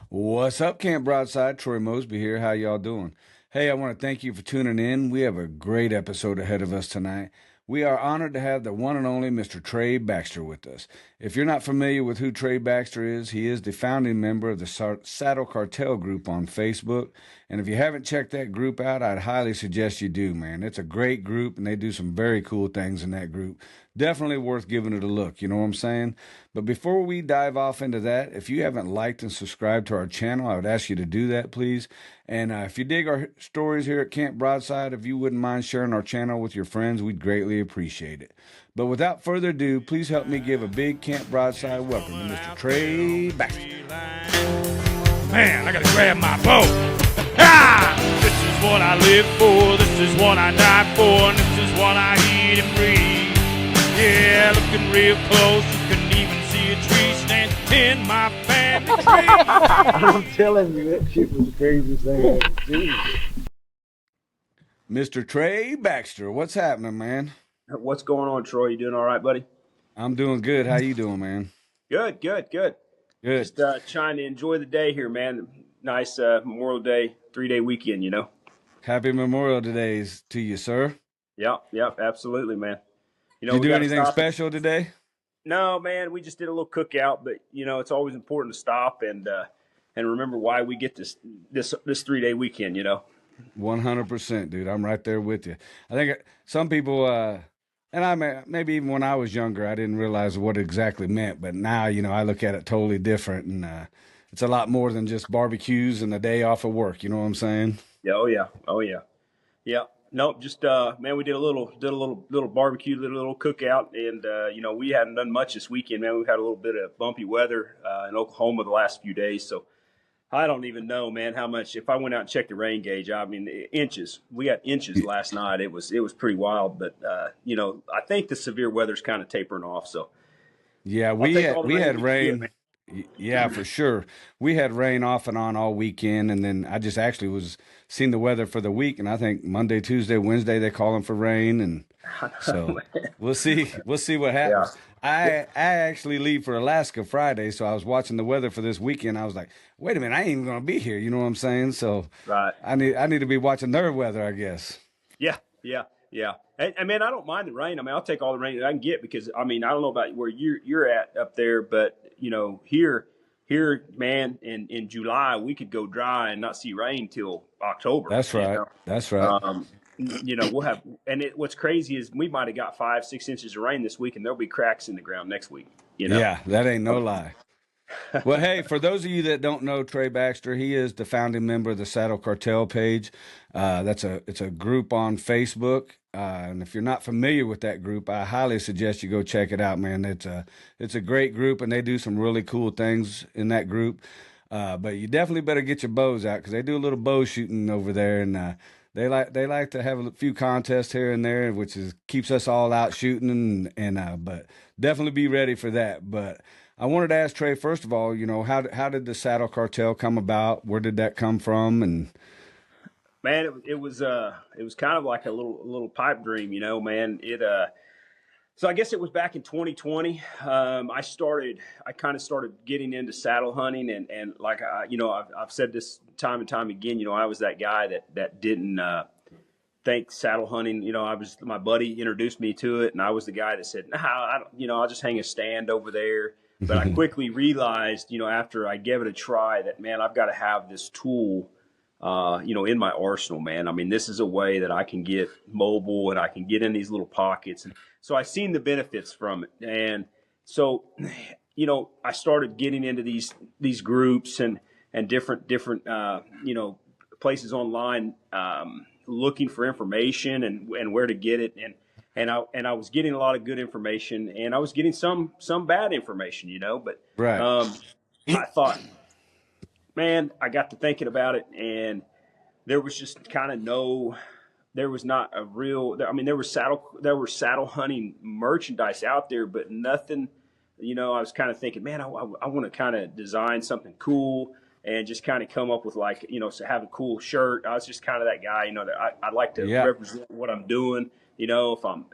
What's up, Camp Broadside? Troy Mosby here. How y'all doing? Hey, I want to thank you for tuning in. We have a great episode ahead of us tonight. We are honored to have the one and only Mr. Trey Baxter with us. If you're not familiar with who Trey Baxter is, he is the founding member of the Saddle Cartel group on Facebook. And if you haven't checked that group out, I'd highly suggest you do, man. It's a great group, and they do some very cool things in that group. Definitely worth giving it a look, you know what I'm saying? But before we dive off into that, if you haven't liked and subscribed to our channel, I would ask you to do that, please. And if you dig our stories here at Camp Broadside, if you wouldn't mind sharing our channel with your friends, we'd greatly appreciate it. But without further ado, please help me give a big Camp Broadside welcome to Mr. Trey Baxter. Man, I gotta grab my bow. Ah! This is what I live for, this is what I die for, and this is what I eat and breathe. Yeah, looking real close, you can even see a tree stand in my family tree. I'm telling you, that shit was the craziest thing. Jesus. Mr. Trey Baxter, what's happening, man? What's going on, Troy? You doing all right, buddy? I'm doing good. How you doing, man? Good. Good. Just trying to enjoy the day here, man. Nice Memorial Day, 3-day weekend, you know? Happy Memorial Days to you, sir. Yep, absolutely, man. You know, Did you we do got to anything stop. special today? No, man, we just did a little cookout, but you know, it's always important to stop and remember why we get this 3-day weekend, you know. 100%, dude. I'm right there with you. I think some people, and maybe even when I was younger, I didn't realize what it exactly meant. But now, you know, I look at it totally different, and it's a lot more than just barbecues and a day off of work. You know what I'm saying? Yeah, oh yeah. Yeah. Nope. Just man, we did a little barbecue, did a little cookout, and you know, we hadn't done much this weekend, man. We've had a little bit of bumpy weather in Oklahoma the last few days, so I don't even know, man, how much. If I went out and checked the rain gauge, I mean, inches. We got inches last night. It was pretty wild, but you know, I think the severe weather's kind of tapering off. So Yeah, I'll take all the we rain had we can get, rain. man. Yeah, for sure. We had rain off and on all weekend, and then I just actually was seeing the weather for the week, and I think Monday, Tuesday, Wednesday they're calling for rain, and so we'll see. We'll see what Yeah. happens. I actually leave for Alaska Friday, so I was watching the weather for this weekend. I was like, wait a minute, I ain't even gonna be here. You know what I'm saying? So Right. I need to be watching their weather, I guess. Yeah. And man, I don't mind the rain. I mean, I'll take all the rain that I can get because I mean, I don't know about where you're at up there, but you know, here, man, in July we could go dry and not see rain till October. That's You right. know, That's right. you know, we'll have. And what's crazy is we might have got 5-6 inches of rain this week, and there'll be cracks in the ground next week. You know. Yeah, that ain't no lie. Well, hey, for those of you that don't know Trey Baxter, he is the founding member of the Saddle Cartel page. It's a group on Facebook, and if you're not familiar with that group, I highly suggest you go check it out, man. It's a great group, and they do some really cool things in that group. But you definitely better get your bows out because they do a little bow shooting over there, and they like to have a few contests here and there, which is keeps us all out shooting, and but definitely be ready for that. But I wanted to ask Trey, first of all, you know, how did the Saddle Cartel come about? Where did that come from? And Man, it was kind of like a little pipe dream, you know, man. So I guess it was back in 2020. I kind of started getting into saddle hunting, and like you know, I've said this time and time again. You know, I was that guy that didn't think saddle hunting. You know, my buddy introduced me to it, and I was the guy that said, "Nah, I don't, you know, I'll just hang a stand over there." But I quickly realized, you know, after I gave it a try, that man, I've got to have this tool you know, in my arsenal, man. I mean, this is a way that I can get mobile and I can get in these little pockets. And so I seen the benefits from it. And so, you know, I started getting into these groups and different you know, places online, looking for information and where to get it. And I was getting a lot of good information, and I was getting some bad information, you know, but right, I thought, man, I got to thinking about it, and there was just kind of there was not a real. I mean, there were saddle hunting merchandise out there, but nothing. You know, I was kind of thinking, man, I want to kind of design something cool and just kind of come up with, like, you know, so have a cool shirt. I was just kind of that guy, you know, that I like to yeah, represent what I'm doing. You know, if I'm,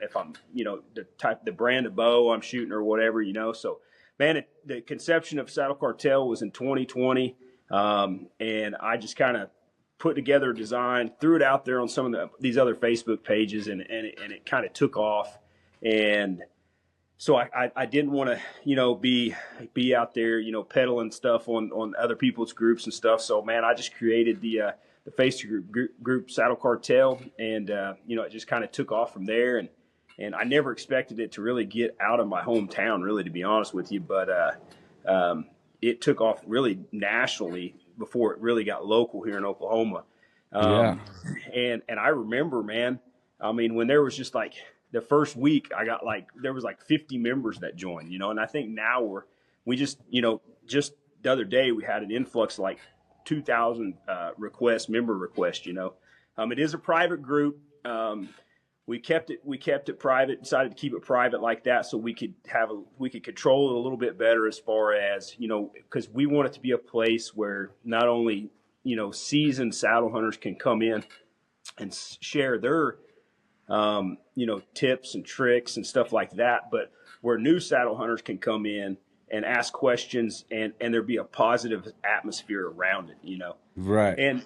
you know, the brand of bow I'm shooting or whatever, you know. So, man, the conception of Saddle Cartel was in 2020. And I just kind of put together a design, threw it out there on some of these other Facebook pages, and it kind of took off. And so I didn't want to, be out there, peddling stuff on other people's groups and stuff. So, man, I just created the Facebook group Saddle Cartel, and it just kind of took off from there. And I never expected it to really get out of my hometown, really, to be honest with you. But it took off really nationally before it really got local here in Oklahoma. And I remember, man, I mean, when there was just like the first week, there was like 50 members that joined, and I think now we just the other day we had an influx of like 2,000 member requests. It is a private group. We kept it private, decided to keep it private like that so we could control it a little bit better as far as, because we want it to be a place where not only, seasoned saddle hunters can come in and share their, tips and tricks and stuff like that, but where new saddle hunters can come in and ask questions and there be a positive atmosphere around it, Right. And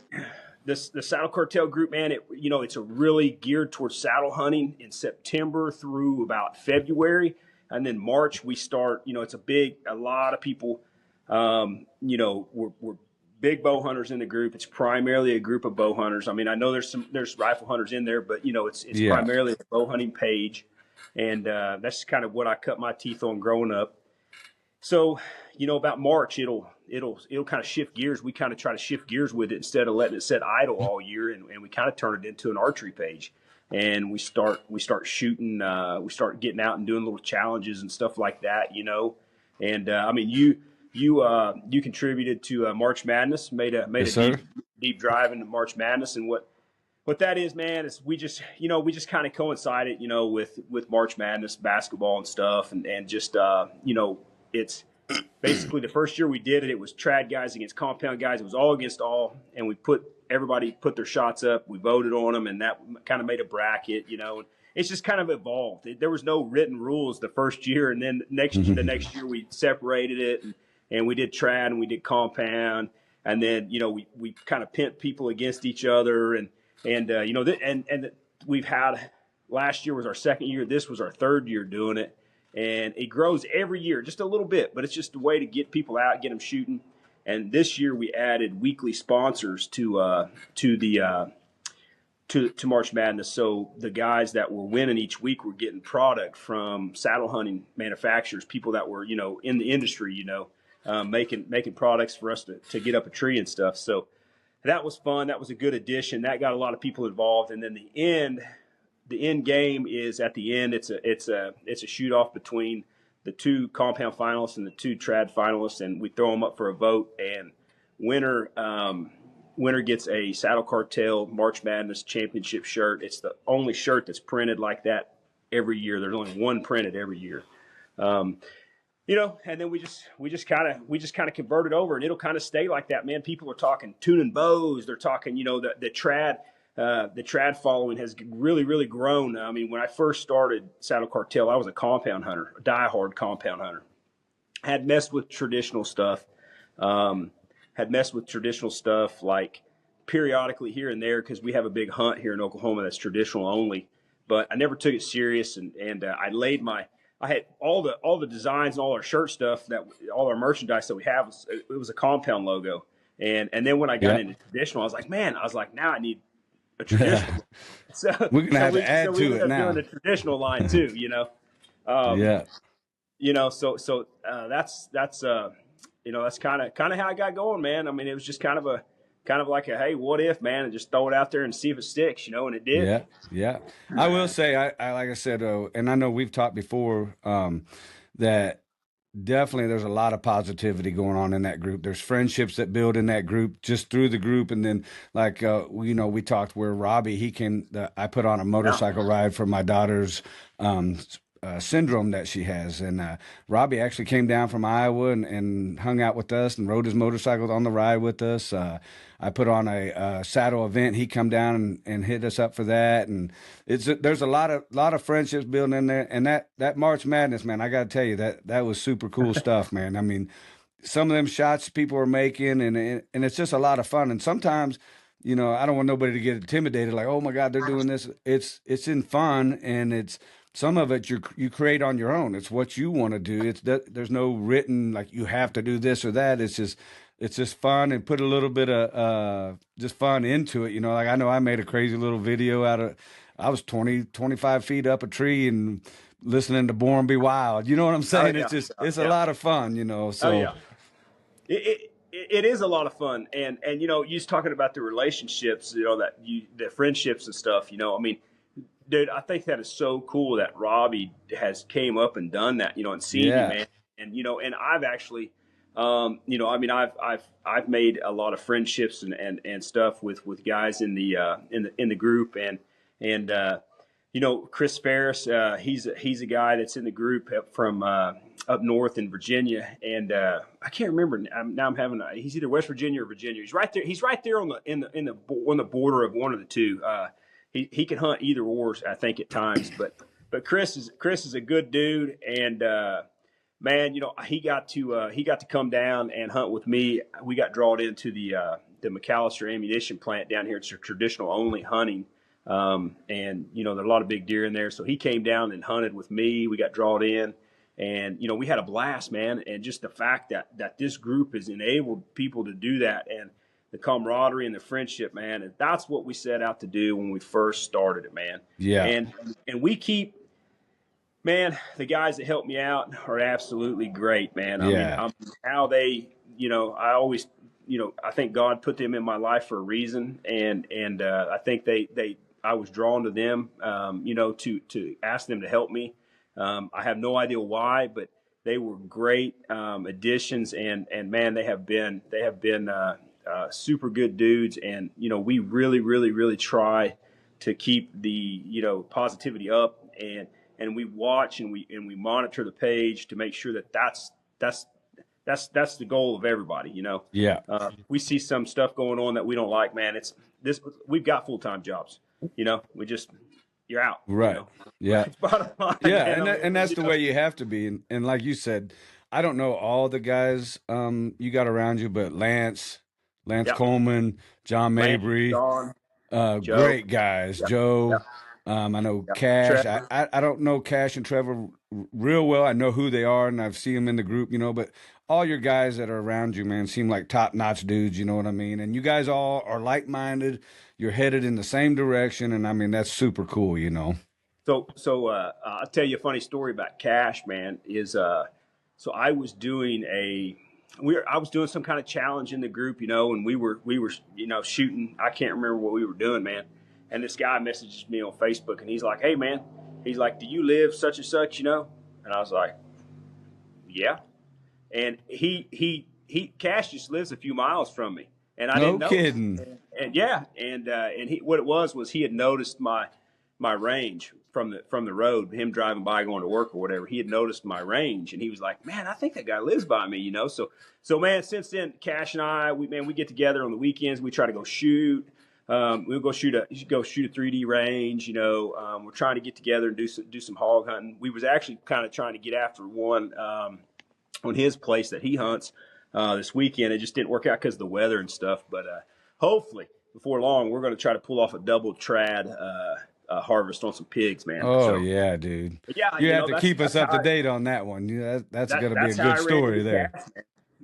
the Saddle Cartel group, man, it's a really geared towards saddle hunting in September through about February. And then March we start, it's a lot of people, we're big bow hunters in the group. It's primarily a group of bow hunters. I mean, I know there's rifle hunters in there, but it's primarily a bow hunting page. And that's kind of what I cut my teeth on growing up. So, about March, it'll kind of shift gears. We kind of try to shift gears with it instead of letting it sit idle all year. And we kind of turn it into an archery page, and we start shooting. We start getting out and doing little challenges and stuff like that, And I mean, you contributed to March Madness, made a deep drive into March Madness, and what that is, man, is we just kind of coincided, with March Madness basketball and stuff, and just it's basically the first year we did it. It was trad guys against compound guys. It was all against all, and everybody put their shots up. We voted on them, and that kind of made a bracket, And it's just kind of evolved. There was no written rules the first year, and then the next year we separated it, and we did trad and we did compound, and then we kind of pent people against each other, and we've had, last year was our second year. This was our third year doing it. And it grows every year, just a little bit, but it's just a way to get people out, get them shooting. And this year we added weekly sponsors to March Madness. So the guys that were winning each week were getting product from saddle hunting manufacturers, people that were, in the industry, making products for us to get up a tree and stuff. So that was fun. That was a good addition. That got a lot of people involved. And then the end game is at the end. It's a shoot off between the two compound finalists and the two trad finalists, and we throw them up for a vote. And winner gets a Saddle Cartel March Madness championship shirt. It's the only shirt that's printed like that every year. There's only one printed every year. And then we just kind of convert it over, and it'll kind of stay like that, man. People are talking tuning bows. They're talking, the trad following has really, really grown. I mean, when I first started Saddle Cartel, I was a compound hunter, a diehard compound hunter. Had messed with traditional stuff. Like periodically here and there, because we have a big hunt here in Oklahoma that's traditional only. But I never took it serious, and I had all the designs and all our shirt stuff, all our merchandise that we have. It was a compound logo, and then when I got into traditional, I was like, now I need a traditional. So we're gonna have to add to it now. Doing the traditional line too, So that's kind of how I got going, man. I mean, it was just kind of like a, hey, what if, man, and just throw it out there and see if it sticks, and it did. Yeah. I will say, I like I said, and I know we've talked before, that definitely there's a lot of positivity going on in that group. There's friendships that build in that group just through the group. And then we talked where Robbie, I put on a motorcycle ride for my daughter's syndrome that she has. And Robbie actually came down from Iowa and hung out with us and rode his motorcycle on the ride with us. I put on a saddle event. He come down and hit us up for that. And there's a lot of friendships building in there. And that March Madness, man, I got to tell you, that was super cool stuff, man. I mean, some of them shots people are making, and it's just a lot of fun. And sometimes, I don't want nobody to get intimidated, like, oh my God, they're doing this. It's in fun, and it's some of it you create on your own. It's what you want to do. It's that there's no written like you have to do this or that. It's just fun, and put a little bit of just fun into it. Like I know I made a crazy little video out of. I was 25 feet up a tree and listening to Born Be Wild. You know what I'm Oh saying? yeah, It's a yeah. lot of fun, Oh so yeah. It is a lot of fun, and you was talking about the relationships, the friendships and stuff. I mean, dude, I think that is so cool that Robbie has came up and done that, and seen you, yeah. man, and I've actually, I mean, I've made a lot of friendships and stuff with guys in the group, and Chris Ferris, he's a guy that's in the group from up north in Virginia, and I can't remember now. He's either West Virginia or Virginia. He's right there. He's right there on the border of one of the two. He can hunt either or, I think, at times. But Chris is a good dude, and man, he got to come down and hunt with me. We got drawn into the McAllister ammunition plant down here. It's a traditional only hunting. And there are a lot of big deer in there. So he came down and hunted with me. We got drawn in, and we had a blast, man. And just the fact that this group has enabled people to do that, and the camaraderie and the friendship, man, and that's what we set out to do when we first started it, man. Yeah. And we keep, man, the guys that help me out are absolutely great, man. Yeah. I mean, how they, I always, I think God put them in my life for a reason, and I think I was drawn to them, to ask them to help me. I have no idea why, but they were great additions, and man, they have been super good dudes, and we really, really, really try to keep the positivity up, and we watch and we monitor the page to make sure that's the goal of everybody. Yeah. We see some stuff going on that we don't like, man. It's this. We've got full-time jobs. We just you're out. Right. Yeah. It's bottom line, Yeah, man. and that's the way you have to be. And like you said, I don't know all the guys you got around you, but Lance Yep. Coleman, John Lance, Mabry, John, Joe. great guys. Yep. Joe, Yep. I know Cash. Trevor. I don't know Cash and Trevor real well. I know who they are, and I've seen them in the group, but all your guys that are around you, man, seem like top-notch dudes, you know what I mean? And you guys all are like-minded. You're headed in the same direction, and I mean, that's super cool, So I'll tell you a funny story about Cash, man. So I was doing some kind of challenge in the group, and we were shooting. I can't remember what we were doing, man. And this guy messages me on Facebook, and he's like, "Hey, man," he's like, "Do you live such and such?" And I was like, "Yeah." And he Cash just lives a few miles from me, and I didn't know. No kidding. And yeah, and he what it was he had noticed my range from the road, him driving by going to work or whatever. He had noticed my range, and he was like, "Man, I think that guy lives by me," So man, since then, Cash and I, we get together on the weekends. We try to go shoot. We'll go shoot a 3D range. We're trying to get together and do some hog hunting. We was actually kind of trying to get after one on his place that he hunts this weekend. It just didn't work out because of the weather and stuff. But hopefully, before long, we're going to try to pull off a double trad harvest on some pigs, man. Oh, yeah, dude. Yeah, you have to keep us up to date on that one. That's going to be a good story there.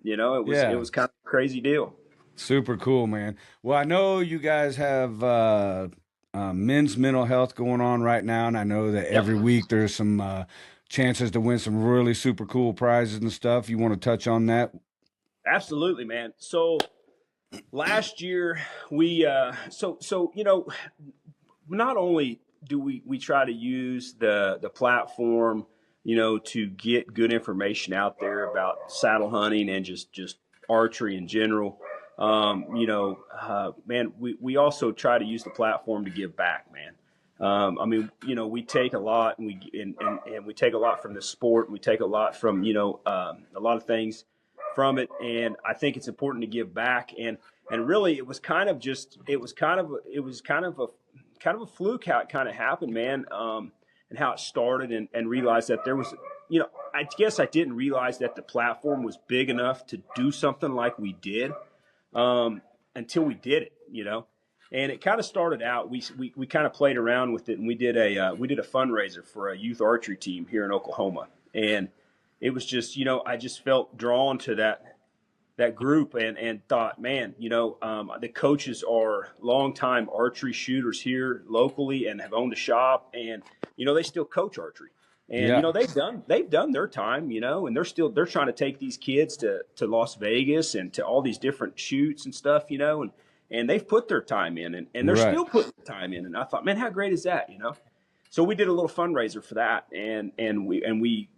It was kind of a crazy deal. Super cool, man. Well, I know you guys have men's mental health going on right now, and I know that every week there's some chances to win some really super cool prizes and stuff. You want to touch on that? Absolutely, man. So last year we not only do we try to use the platform, to get good information out there about saddle hunting and just archery in general. Man, we also try to use the platform to give back, man. We take a lot, and we take a lot from the sport. And we take a lot from a lot of things from it, and I think it's important to give back. And really, it was kind of a fluke how it kind of happened, man. And how it started, and realized that there was I guess I didn't realize that the platform was big enough to do something like we did until we did it. And it kind of started out. We kind of played around with it, and we did a fundraiser for a youth archery team here in Oklahoma, and it was just I just felt drawn to that group and thought, man, the coaches are longtime archery shooters here locally and have owned a shop, and they still coach archery. And they've done their time, and they're trying to take these kids to Las Vegas and to all these different shoots and stuff, and they've put their time in, and they're still putting time in. And I thought, man, how great is that, So we did a little fundraiser for that, and we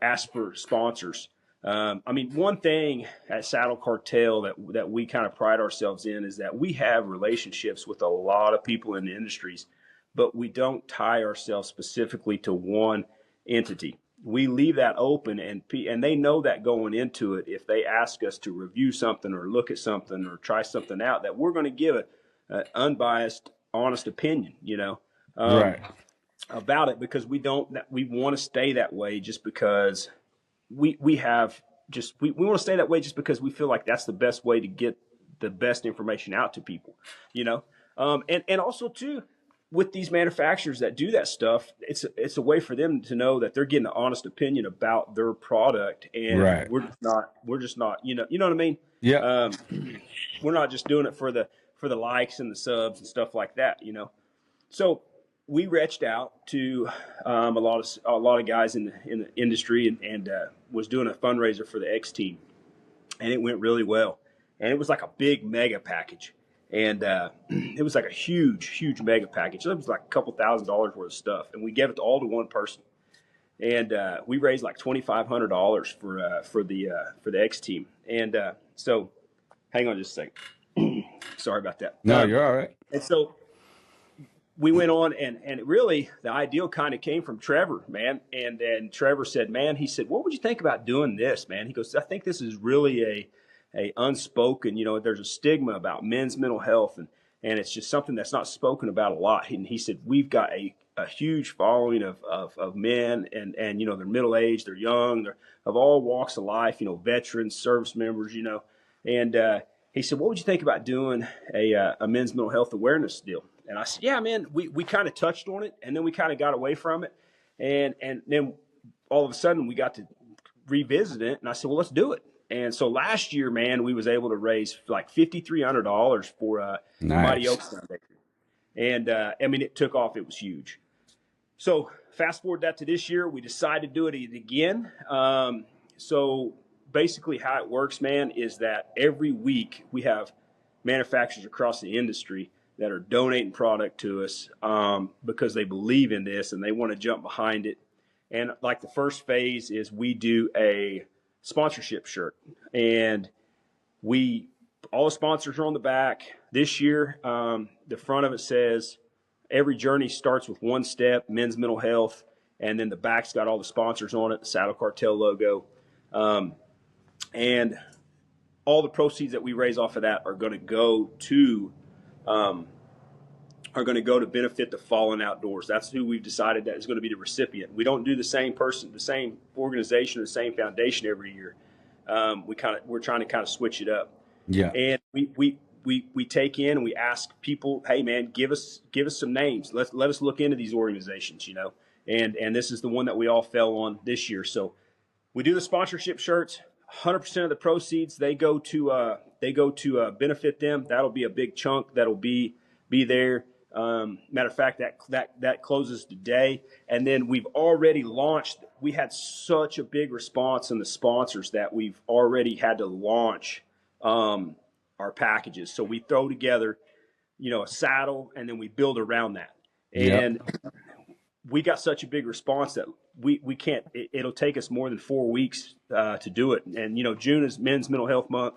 asked for sponsors. One thing at Saddle Cartel that we kind of pride ourselves in is that we have relationships with a lot of people in the industries, but we don't tie ourselves specifically to one entity. We leave that open, and they know that going into it. If they ask us to review something or look at something or try something out, that we're going to give an unbiased, honest opinion, right, about it, because we want to stay that way just because we want to stay that way just because we feel like that's the best way to get the best information out to people, and also too, with these manufacturers that do that stuff, it's a way for them to know that they're getting an honest opinion about their product, and right. we're just not, you know what I mean? Yeah. We're not just doing it for the likes and the subs and stuff like that, So we reached out to a lot of guys in the industry and was doing a fundraiser for the X team, and it went really well, and it was like a big mega package. And it was like a huge mega package. It was like a couple $1,000s worth of stuff, and we gave it all to one person. And we raised like $2,500 for the X team. And so, hang on just a second. Sorry about that. No, you're all right. And so we went on, and it really, the idea kind of came from Trevor, man. And then Trevor said, man, he said, what would you think about doing this, man? He goes, I think this is really a unspoken, there's a stigma about men's mental health, and it's just something that's not spoken about a lot. And he said, we've got a huge following of men, and they're middle-aged, they're young, they're of all walks of life, veterans, service members, and he said, what would you think about doing a men's mental health awareness deal? And I said, yeah, man, we kind of touched on it, and then we kind of got away from it. And then all of a sudden we got to revisit it, and I said, well, let's do it. And so last year, man, we was able to raise like $5,300 for Mighty Oaks Foundation. And, it took off. It was huge. So fast forward that to this year, we decided to do it again. So basically how it works, man, is that every week we have manufacturers across the industry that are donating product to us because they believe in this and they want to jump behind it. And like the first phase is we do a sponsorship shirt, and all the sponsors are on the back. This year, the front of it says, every journey starts with one step, men's mental health. And then the back's got all the sponsors on it, the Saddle Cartel logo. And all the proceeds that we raise off of that are going to go to benefit the Fallen Outdoors. That's who we've decided that is going to be the recipient. We don't do the same person, the same organization, or the same foundation every year. We're trying to kind of switch it up. Yeah. And we take in and we ask people, hey man, give us some names. Let us look into these organizations, And this is the one that we all fell on this year. So we do the sponsorship shirts. 100% of the proceeds they go to benefit them. That'll be a big chunk that'll be there. Matter of fact, that closes today. And then we've already launched. We had such a big response in the sponsors that we've already had to launch our packages. So we throw together, a saddle, and then we build around that. And we got such a big response that we can't. It'll take us more than 4 weeks to do it. And June is Men's Mental Health Month,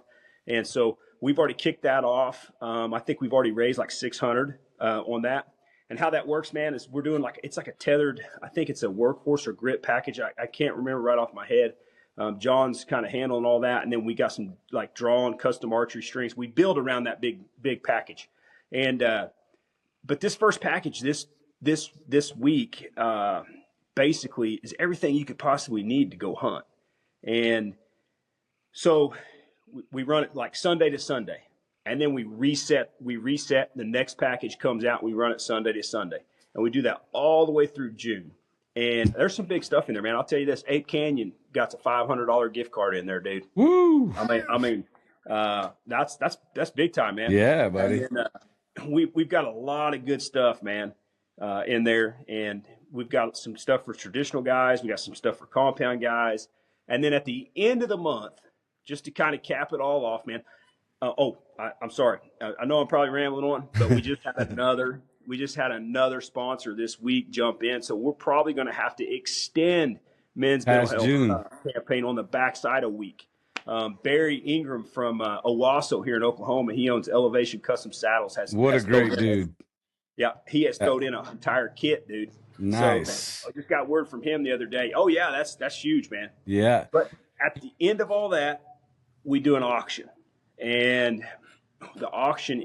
and so we've already kicked that off. I think we've already raised like $600 on that. And how that works, man, is we're doing it's like a tethered. I think it's a workhorse or grip package. I can't remember right off my head. John's kind of handling all that, and then we got some like drawn custom archery strings. We build around that big package, and but this first package this week basically is everything you could possibly need to go hunt. And so we run it like Sunday to Sunday, and then we reset. The next package comes out. We run it Sunday to Sunday, and we do that all the way through June. And there's some big stuff in there, man. I'll tell you this: Ape Canyon got a $500 gift card in there, dude. Woo! That's big time, man. Yeah, buddy. And then, we've got a lot of good stuff, man, in there, and we've got some stuff for traditional guys. We got some stuff for compound guys, and then at the end of the month, just to kind of cap it all off, man. I'm sorry. I know I'm probably rambling on, but we just had another sponsor this week jump in, so we're probably going to have to extend men's mental health campaign on the backside a week. Barry Ingram from Owasso here in Oklahoma, he owns Elevation Custom Saddles. What a great dude. Yeah, he has thrown in an entire kit, dude. Nice. So, I just got word from him the other day. Oh yeah, that's huge, man. Yeah. But at the end of all that, we do an auction, and the auction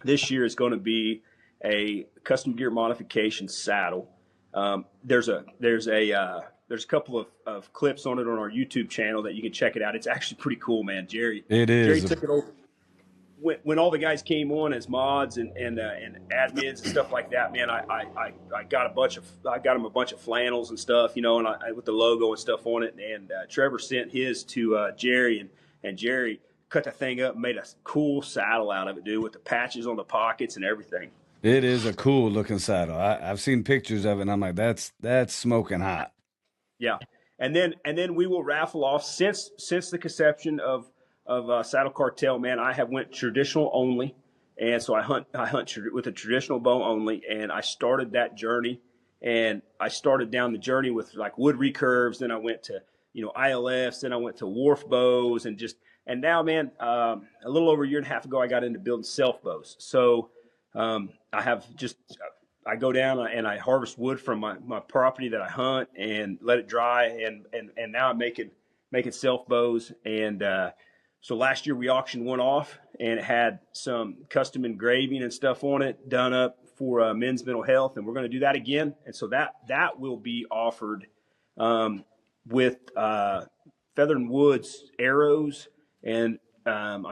this year is going to be a custom gear modification saddle. There's a couple of clips on it on our YouTube channel that you can check it out. It's actually pretty cool, man. Jerry took it over when all the guys came on as mods and admins and stuff like that. Man, I got him a bunch of flannels and stuff, and I with the logo and stuff on it. And Trevor sent his to Jerry, and Jerry cut the thing up and made a cool saddle out of it, dude, with the patches on the pockets and everything. It is a cool looking saddle. I've seen pictures of it, and I'm like, that's smoking hot. Yeah, and then we will raffle off since the conception of Saddle Cartel. Man, I have went traditional only, and so I hunt with a traditional bow only, and I started that journey, and I started down the journey with like wood recurves. Then I went to ILFs, then I went to wharf bows, and now, man, a little over a year and a half ago, I got into building self bows. So I go down and I harvest wood from my property that I hunt and let it dry, and now I'm making self bows. And so last year we auctioned one off, and it had some custom engraving and stuff on it done up for men's mental health, and we're going to do that again. And so that will be offered with Feather and Woods arrows, and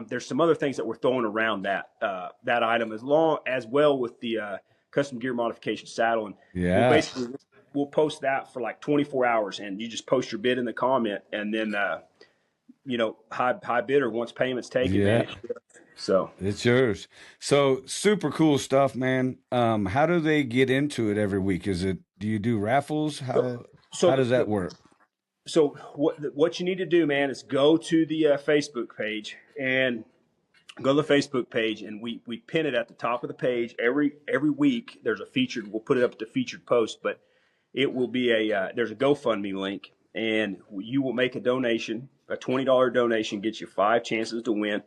there's some other things that we're throwing around that item as well with the custom gear modification saddle. And yeah, we'll post that for like 24 hours, and you just post your bid in the comment, and then high bidder once payment's taken. Yeah. Man, so it's yours. So super cool stuff, man. How do they get into it every week? Do you do raffles? How does that work? So what you need to do, man, is go to the Facebook page and we pin it at the top of the page every week. There's a featured. We'll put it up at the featured post, but it will be there's a GoFundMe link, and you will make a donation. A $20 donation gets you 5 chances to win.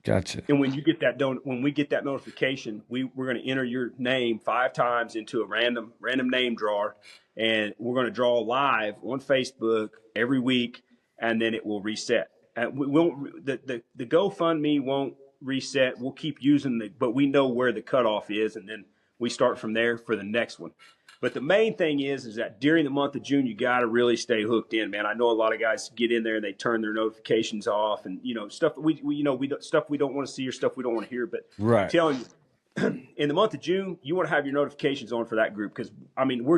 Gotcha. And when you get that when we get that notification, we're going to enter your name 5 times into a random name drawer, and we're going to draw live on Facebook every week, and then it will reset. We won't the GoFundMe won't reset. We'll keep using but we know where the cutoff is, and then we start from there for the next one. But the main thing is that during the month of June, you got to really stay hooked in, man. I know a lot of guys get in there and they turn their notifications off, and stuff stuff we don't want to see or stuff we don't want to hear. But right. I'm telling you, in the month of June, you want to have your notifications on for that group, because we're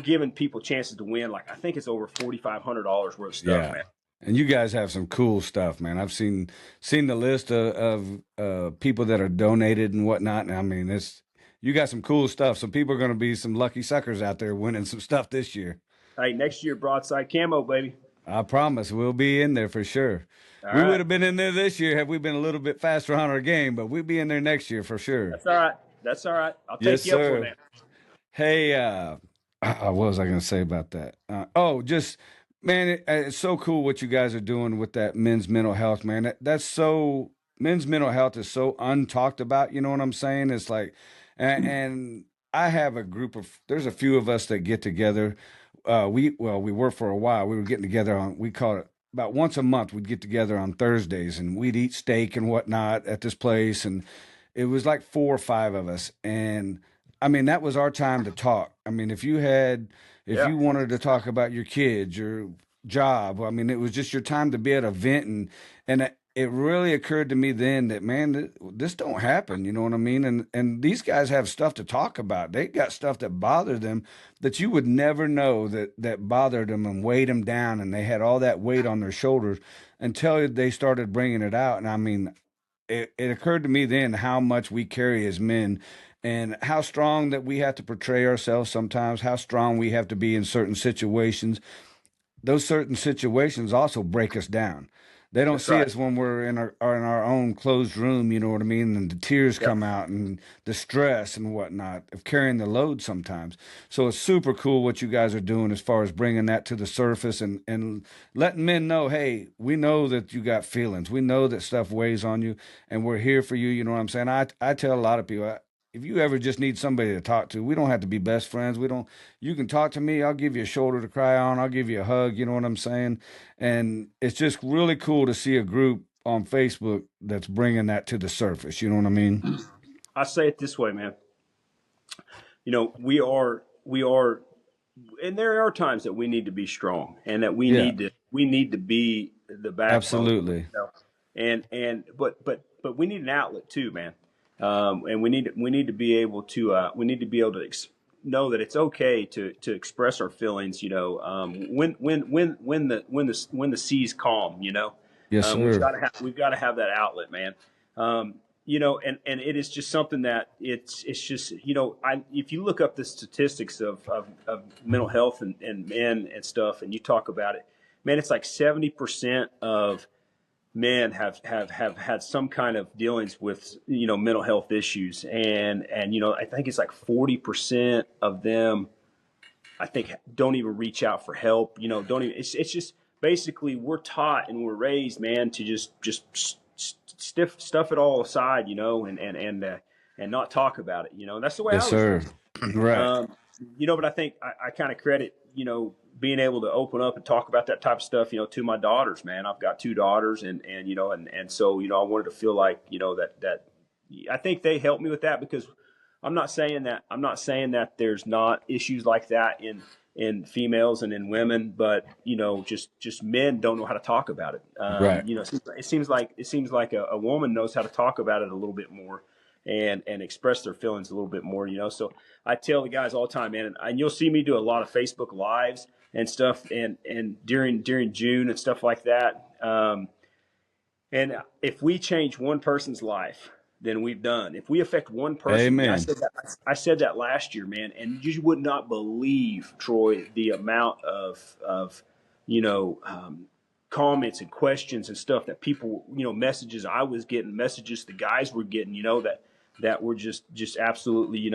giving people chances to win. Like I think it's over $4,500 worth of stuff, man. And you guys have some cool stuff, man. I've seen the list of people that are donated and whatnot, and you got some cool stuff. So people are going to be some lucky suckers out there winning some stuff this year. Hey, next year, broadside camo, baby. I promise we'll be in there for sure. All we right. would have been in there this year had we been a little bit faster on our game, but we'll be in there next year for sure. That's all right. I'll take you up for that. Hey, what was I going to say about that? Man, it's so cool what you guys are doing with that men's mental health, man. Men's mental health is so untalked about. You know what I'm saying? It's like, and I have there's a few of us that get together. We were for a while. We were getting together we call it about once a month. We'd get together on Thursdays, and we'd eat steak and whatnot at this place. And it was like 4 or 5 of us. And I mean, that was our time to talk. I mean, if Yeah, you wanted to talk about your kids, your job, I mean, it was just your time to be at a vent, and it really occurred to me then that, man, this don't happen. You know what I mean? And these guys have stuff to talk about. They got stuff that bothered them that you would never know that bothered them and weighed them down, and they had all that weight on their shoulders until they started bringing it out. And I mean, it occurred to me then how much we carry as men and how strong that we have to portray ourselves sometimes, how strong we have to be in certain situations. Those certain situations also break us down. They don't that's see right. us when we're in our own closed room, you know what I mean? And the tears Yeah. come out and the stress and whatnot of carrying the load sometimes. So it's super cool what you guys are doing as far as bringing that to the surface and letting men know, hey, we know that you got feelings. We know that stuff weighs on you and we're here for you. You know what I'm saying? I tell a lot of people, if you ever just need somebody to talk to, we don't have to be best friends. We don't, you can talk to me. I'll give you a shoulder to cry on. I'll give you a hug. You know what I'm saying? And it's just really cool to see a group on Facebook that's bringing that to the surface. You know what I mean? I say it this way, man. We are, and there are times that we need to be strong, and that Yeah, we need to be the backbone. absolutely. But we need an outlet too, man. And we need to be able to know that it's okay to express our feelings. When the seas calm. Yes, sir. We've got to have that outlet, man. And it is just something that it's just if you look up the statistics of mental health and men and stuff, and you talk about it, man, it's like 70% of men have had some kind of dealings with mental health issues, and I think it's like 40% of them, I think, don't even reach out for help. Don't even. It's just basically we're taught and we're raised, man, to just stuff it all aside, and not talk about it. That's the way Yes, I was sir. raised. Right. Um, but I think I kind of credit, being able to open up and talk about that type of stuff, to my daughters, man. I've got two daughters, and so, I wanted to feel like, that I think they helped me with that, because I'm not saying that there's not issues like that in females and in women, but just men don't know how to talk about it. Right. It seems like a woman knows how to talk about it a little bit more, and express their feelings a little bit more. So I tell the guys all the time, man, and you'll see me do a lot of Facebook lives and stuff, and during June and stuff like that. And if we change one person's life, then we've done. If we affect one person, man, Amen. I said that last year, man, and you would not believe, Troy, the amount of comments and questions and stuff that people, messages I was getting, messages the guys were getting, that were just absolutely,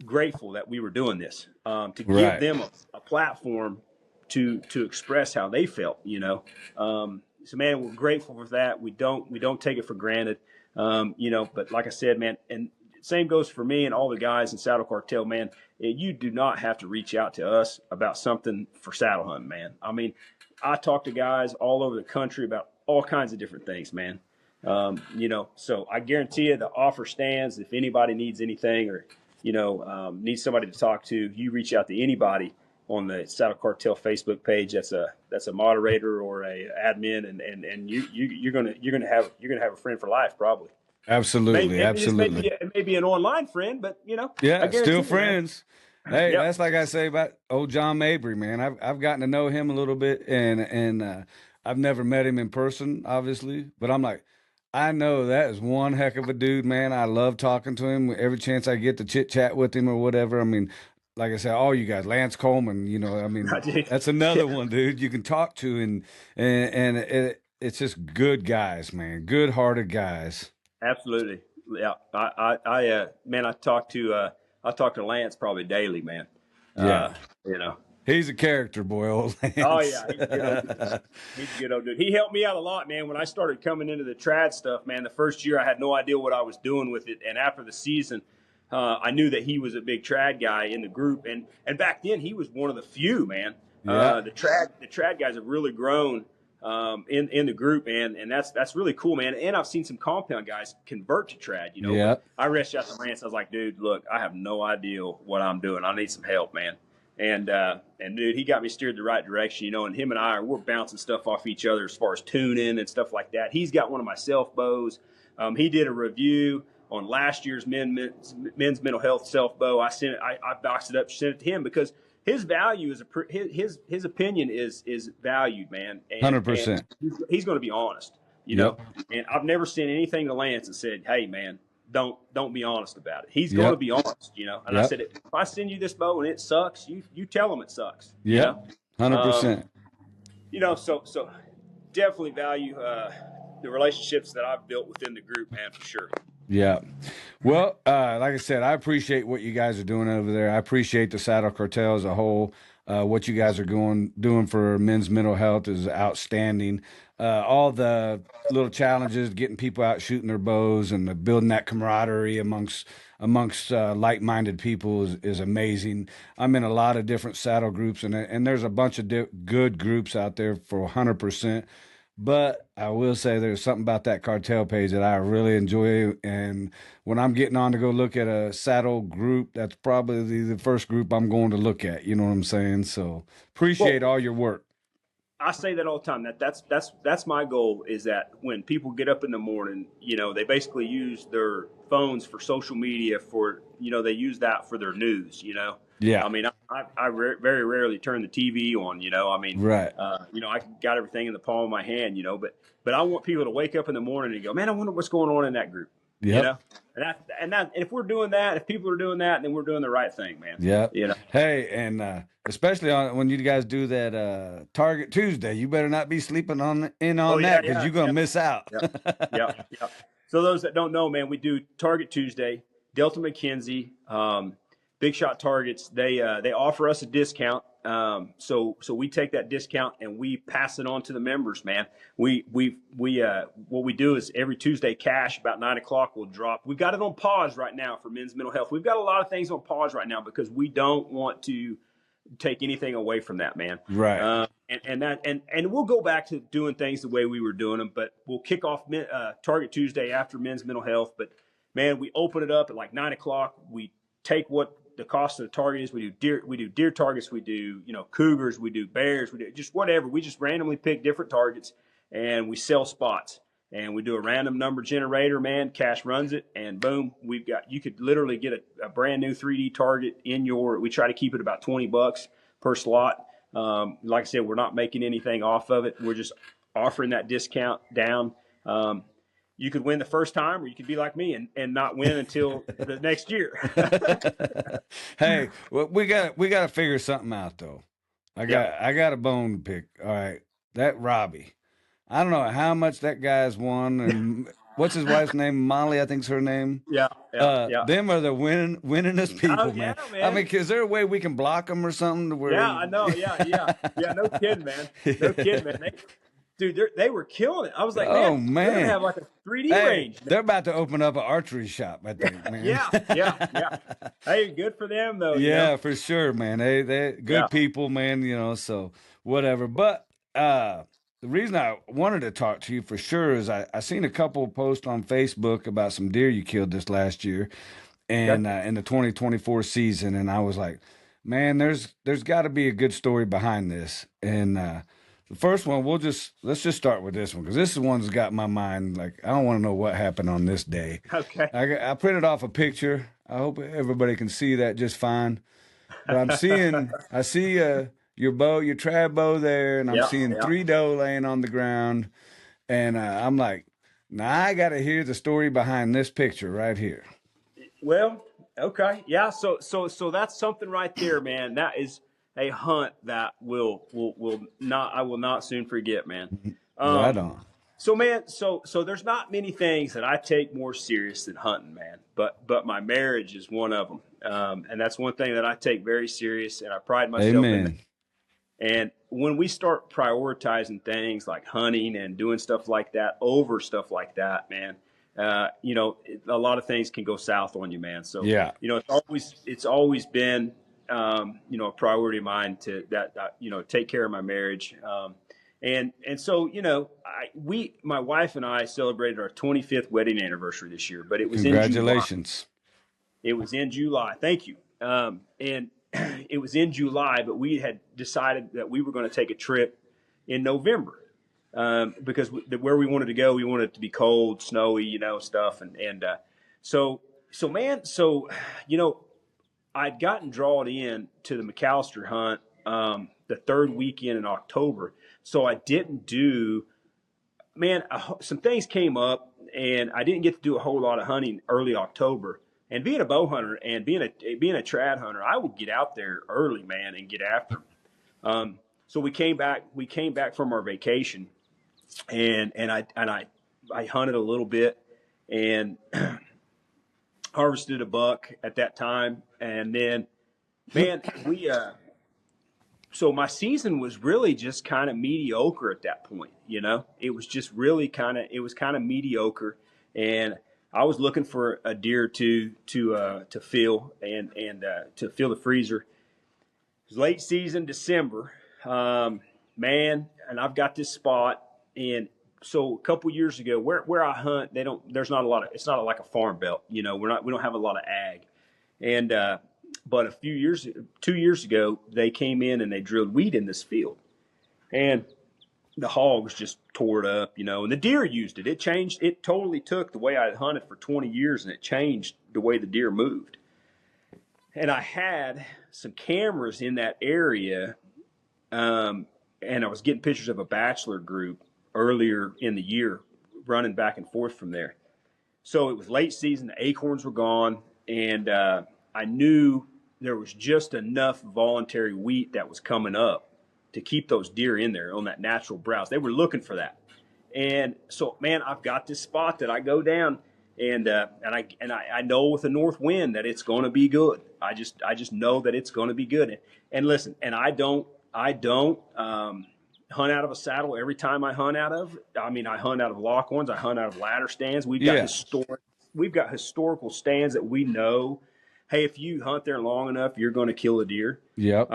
grateful that we were doing this, to give Right. them a platform to express how they felt. So, man, we're grateful for that. We don't take it for granted. But like I said, man, and same goes for me and all the guys in Saddle Cartel, man. You do not have to reach out to us about something for saddle hunting, man. I mean, I talk to guys all over the country about all kinds of different things, man. So I guarantee you the offer stands. If anybody needs anything, or needs somebody to talk to, you reach out to anybody on the Saddle Cartel Facebook page. That's a moderator or a admin, and you're gonna have a friend for life, probably. Absolutely. Absolutely. It may be an online friend, but I Yeah, guarantee still you, man. friends. Hey, Yep. that's like I say about old John Mabry, man. I've gotten to know him a little bit, and I've never met him in person, obviously. But I'm like, I know that is one heck of a dude, man. I love talking to him every chance I get to chit chat with him or whatever. I mean, like I said, all you guys, Lance Coleman, I mean, that's another one, dude. You can talk to, it's just good guys, man. Good hearted guys. Absolutely. Yeah. Man, I talk to Lance probably daily, man. Yeah, Uh, you know. he's a character, boy, old Oh Lance. yeah, he's a good old dude. He's a good old dude. He helped me out a lot, man. When I started coming into the trad stuff, man, the first year I had no idea what I was doing with it, and after the season, I knew that he was a big trad guy in the group, and back then he was one of the few, man. Yeah. The trad guys have really grown in the group, man, and that's really cool, man. And I've seen some compound guys convert to trad. Yeah. I reached out to Lance. I was like, dude, look, I have no idea what I'm doing. I need some help, man. And dude, he got me steered the right direction, and him and we're bouncing stuff off each other as far as tuning and stuff like that. He's got one of my self bows. He did a review on last year's men's mental health self bow. I sent it. I boxed it up, sent it to him because his value is his opinion is valued, man. 100%. He's going to be honest, know. And I've never sent anything to Lance and said, "Hey, man, don't be honest about it." He's going to be honest, And I said, if I send you this bow and it sucks, you tell him it sucks. Yeah, 100%. So definitely value the relationships that I've built within the group, man, for sure. Yeah. Well, like I said, I appreciate what you guys are doing over there. I appreciate the Saddle Cartel as a whole. What you guys are doing for men's mental health is outstanding. All the little challenges, getting people out shooting their bows and building that camaraderie amongst like-minded people is amazing. I'm in a lot of different saddle groups, and there's a bunch of good groups out there for 100%. But I will say there's something about that cartel page that I really enjoy. And when I'm getting on to go look at a saddle group, that's probably the first group I'm going to look at. You know what I'm saying? So appreciate all your work. I say that all the time. That's my goal, is that when people get up in the morning, they basically use their phones for social media they use that for their news, Yeah. I mean, I very rarely turn the TV on, Right. I got everything in the palm of my hand, but I want people to wake up in the morning and go, man, I wonder what's going on in that group. Yeah. And if we're doing that, if people are doing that, then we're doing the right thing, man. Yeah. Hey, and especially when you guys do that Target Tuesday, you better not be sleeping on that because you're gonna miss out. Yeah. So those that don't know, man, we do Target Tuesday. Delta McKenzie, Big Shot Targets. They offer us a discount. So we take that discount and we pass it on to the members, man. We what we do is every Tuesday cash about 9:00 we'll drop. We've got it on pause right now for men's mental health. We've got a lot of things on pause right now because we don't want to take anything away from that, man. Right. And we'll go back to doing things the way we were doing them, but we'll kick off Target Tuesday after men's mental health. But man, we open it up at like 9:00. We take what the cost of the target is. We do deer targets. We do, cougars. We do bears. We do just whatever. We just randomly pick different targets and we sell spots, and we do a random number generator, man. Cash runs it, and boom, you could literally get a brand new 3D target we try to keep it about $20 per slot. Like I said, we're not making anything off of it. We're just offering that discount down. You could win the first time, or you could be like me and not win until the next year. Hey, well, we got to figure something out though. I got a bone to pick. All right, that Robbie. I don't know how much that guy's won, and what's his wife's name? Molly, I think's her name. Yeah. Them are the winningest people, man. man. I mean, is there a way we can block them or something? I know. Yeah. No kidding, man. Dude, they were killing it. I was like, man, they're gonna have like a 3D range. They're about to open up an archery shop, I think, man. Yeah. Hey, good for them though. Yeah, for sure, man. They good people, man. So whatever. But the reason I wanted to talk to you for sure is I seen a couple of posts on Facebook about some deer you killed this last year, and in the 2024 season, and I was like, man, there's got to be a good story behind this, and the first one, let's just start with this one, because this one's got my mind. Like, I don't want to know what happened on this day. Okay. I printed off a picture. I hope everybody can see that just fine. But I see your bow, your trad bow there, and I'm seeing 3 doe laying on the ground. And I'm like, now I got to hear the story behind this picture right here. Well, okay. Yeah. So that's something right there, man. That is a hunt that I will not soon forget, man. Right on. So, man, so there's not many things that I take more serious than hunting, man. But my marriage is one of them, and that's one thing that I take very serious, and I pride myself in it. And when we start prioritizing things like hunting and doing stuff like that over stuff like that, man, a lot of things can go south on you, man. So, it's always been, a priority of mine to take care of my marriage. And so, my wife and I celebrated our 25th wedding anniversary this year, but it was in July. Congratulations. It was in July. Thank you. And it was in July, but we had decided that we were going to take a trip in November, because where we wanted to go, we wanted it to be cold, snowy, stuff. So I'd gotten drawn in to the McAllister hunt the third weekend in October. So I didn't do, some things came up, and I didn't get to do a whole lot of hunting early October. And being a bow hunter and being a trad hunter, I would get out there early, man, and get after them. So we came back from our vacation, and I hunted a little bit and harvested a buck at that time. And then, man, so my season was really just kind of mediocre at that point. It was just really kind of mediocre. And I was looking for a deer to fill and to fill the freezer. It was late season, December, man, and I've got this spot. And so a couple years ago, where I hunt, there's not a lot of, it's not like a farm belt, we don't have a lot of ag. And but 2 years ago, they came in and they drilled wheat in this field, and the hogs just tore it up, and the deer used it. It changed. It totally took the way I had hunted for 20 years, and it changed the way the deer moved. And I had some cameras in that area, and I was getting pictures of a bachelor group earlier in the year, running back and forth from there. So it was late season. The acorns were gone, and I knew there was just enough voluntary wheat that was coming up to keep those deer in there on that natural browse. They were looking for that. And so, man, I've got this spot that I go down, and I know with the north wind that it's going to be good. I just know that it's going to be good. And listen, and I don't hunt out of a saddle every time I hunt out of. I hunt out of lock ones. I hunt out of ladder stands. We've got historical stands that we know, hey, if you hunt there long enough, you're going to kill a deer. Yep.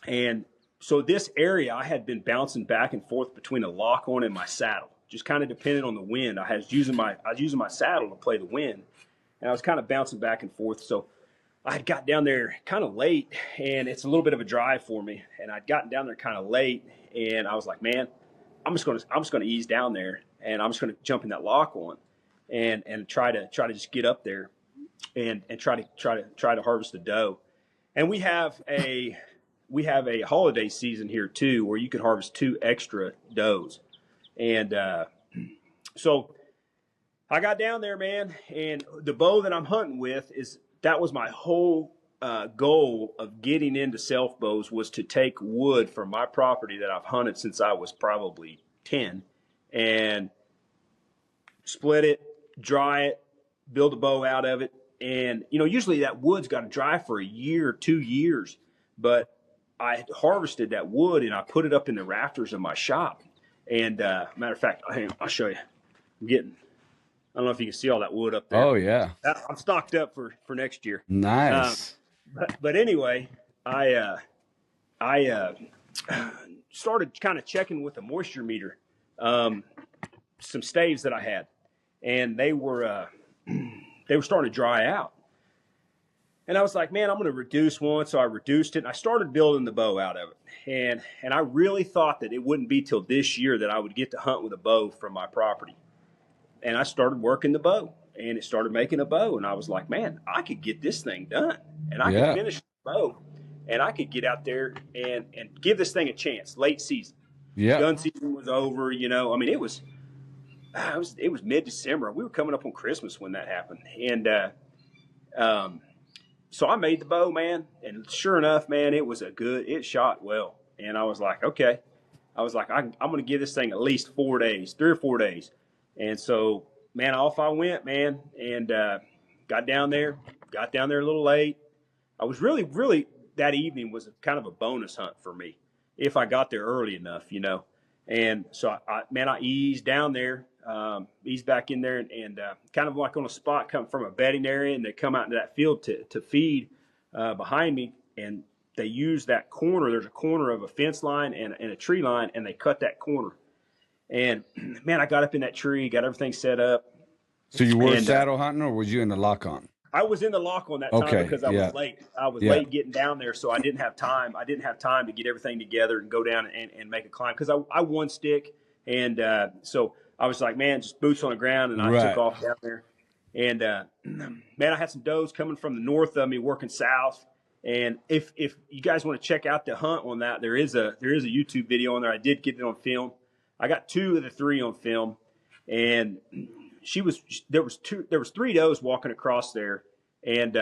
And so this area, I had been bouncing back and forth between a lock on and my saddle, just kind of depending on the wind. I was using my saddle to play the wind, and I was kind of bouncing back and forth. So I had got down there kind of late, and it's a little bit of a drive for me. And I'd gotten down there kind of late, and I was like, man, I'm just going to ease down there, and I'm just going to jump in that lock on, and try to just get up there, and try to harvest a doe. And we have a holiday season here too, where you can harvest 2 extra does. And so I got down there, man, and the bow that I'm hunting with that was my whole goal of getting into self bows, was to take wood from my property that I've hunted since I was probably 10 and split it, dry it, build a bow out of it. And, usually that wood's got to dry for a year or 2 years, but I harvested that wood and I put it up in the rafters of my shop. And matter of fact, I'll show you. I don't know if you can see all that wood up there. Oh yeah, I'm stocked up for next year. Nice. But anyway, I started kind of checking with a moisture meter, some staves that I had, and they were starting to dry out. And I was like, man, I'm going to reduce one. So I reduced it, and I started building the bow out of it. And I really thought that it wouldn't be till this year that I would get to hunt with a bow from my property. And I started working the bow, and it started making a bow. And I was like, man, I could get this thing done, and I could finish the bow, and I could get out there and give this thing a chance. Late season. Yeah. Gun season was over, it was mid-December. We were coming up on Christmas when that happened. And so I made the bow, man, and sure enough, man, it shot well. And I was like, okay. I'm going to give this thing at least 4 days, 3 or 4 days. And so, man, off I went, man, and got down there a little late. I was really, that evening was kind of a bonus hunt for me if I got there early enough, And so, I eased down there, eased back in there, and kind of like on a spot come from a bedding area, and they come out into that field to feed behind me. And they use that corner. There's a corner of a fence line and a tree line, and they cut that corner. And man, I got up in that tree, got everything set up. So you were saddle hunting, or was you in the lock on? I was in the lock on that time because I was late. I was late getting down there, so I didn't have time. I didn't have time to get everything together and go down and make a climb because I one stick. And so I was like, man, just boots on the ground, and I took off down there. And man, I had some does coming from the north of me working south. And if you guys want to check out the hunt on that, there is a YouTube video on there. I did get it on film. I got 2 of the 3 on film, and there was 3 does walking across there, and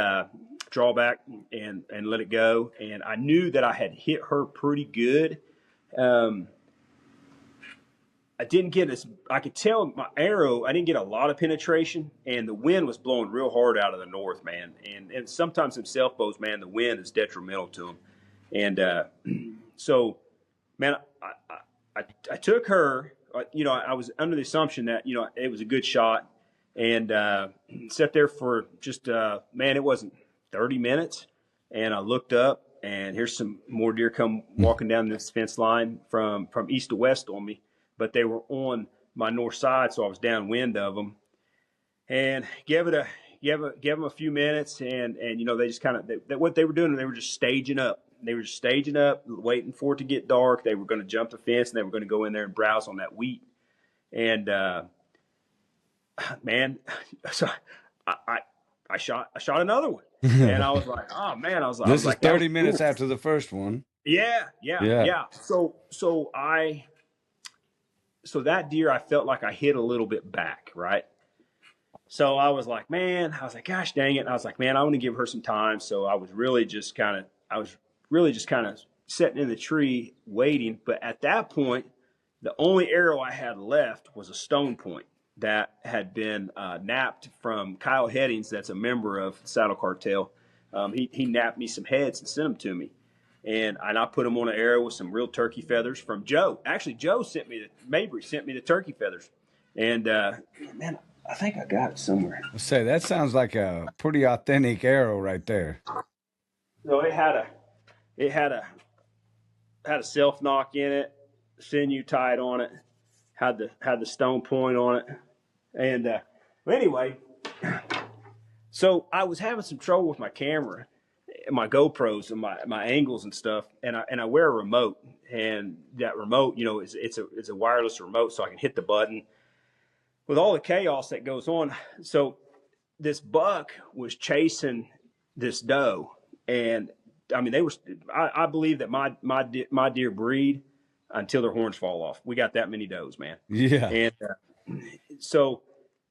draw back and let it go. And I knew that I had hit her pretty good. I didn't get I could tell my arrow, I didn't get a lot of penetration, and the wind was blowing real hard out of the north, man. And sometimes in self bows, man, the wind is detrimental to them. And so, man, I took her, I was under the assumption that, it was a good shot, and sat there for just, man, it wasn't 30 minutes. And I looked up, and here's some more deer come walking down this fence line from east to west on me. But they were on my north side, so I was downwind of them, and gave them a few minutes, and they just kind of what they were doing, they were just staging up. They were just staging up, waiting for it to get dark. They were going to jump the fence, and they were going to go in there and browse on that wheat. And man, so I shot another one, and I was like, oh man, this is 30 minutes after the first one. Yeah. So that deer, I felt like I hit a little bit back, right? So I was like, gosh dang it. And I was like, man, I want to give her some time. So I was really just kind of sitting in the tree waiting. But at that point, the only arrow I had left was a stone point that had been napped from Kyle Headings. That's a member of Saddle Cartel. He napped me some heads and sent them to me. And I put them on an arrow with some real turkey feathers from Joe. Actually, Joe Mabry sent me the turkey feathers. And, man, I think I got it somewhere. Let's say that sounds like a pretty authentic arrow right there. So it had a self knock in it, sinew tied on it, had the stone point on it. And anyway, so I was having some trouble with my camera, my GoPros and my angles and stuff, and I wear a remote, and that remote, it's a wireless remote, so I can hit the button with all the chaos that goes on. So this buck was chasing this doe, and I mean I believe that my deer breed until their horns fall off. We got that many does, man. Yeah. And so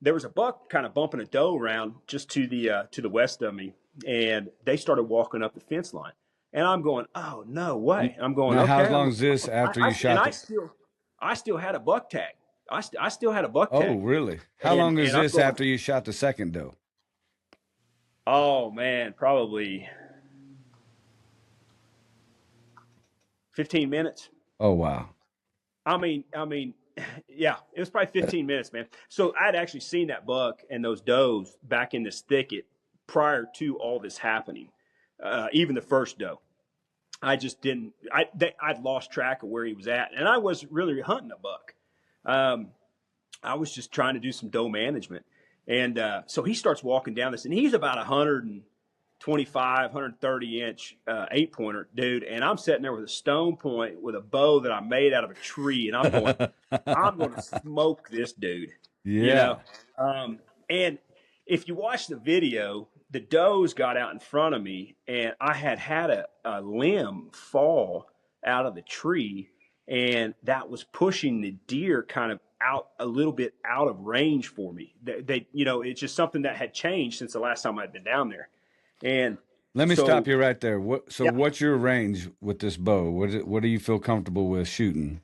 there was a buck kind of bumping a doe around just to the west of me. And they started walking up the fence line, and I'm going, "Oh no way!" I'm going. Now, okay, how long is this after you shot? And I still had a buck tag. I still had a buck tag. Oh, really? How long is this after you shot the second doe? Oh man, probably 15 minutes. Oh wow. I mean, yeah, it was probably 15 minutes, man. So I'd actually seen that buck and those does back in this thicket prior to all this happening, even the first doe. I just didn't. I'd lost track of where he was at, and I wasn't really hunting a buck. I was just trying to do some doe management, and so he starts walking down this, and he's about 125, 130 inch 8-pointer dude, and I'm sitting there with a stone point with a bow that I made out of a tree, and I'm going, I'm going to smoke this dude. Yeah. And if you watch the video, the does got out in front of me, and I had a limb fall out of the tree, and that was pushing the deer kind of out a little bit out of range for me. They it's just something that had changed since the last time I'd been down there. And let me stop you right there. What's your range with this bow? What do you feel comfortable with shooting?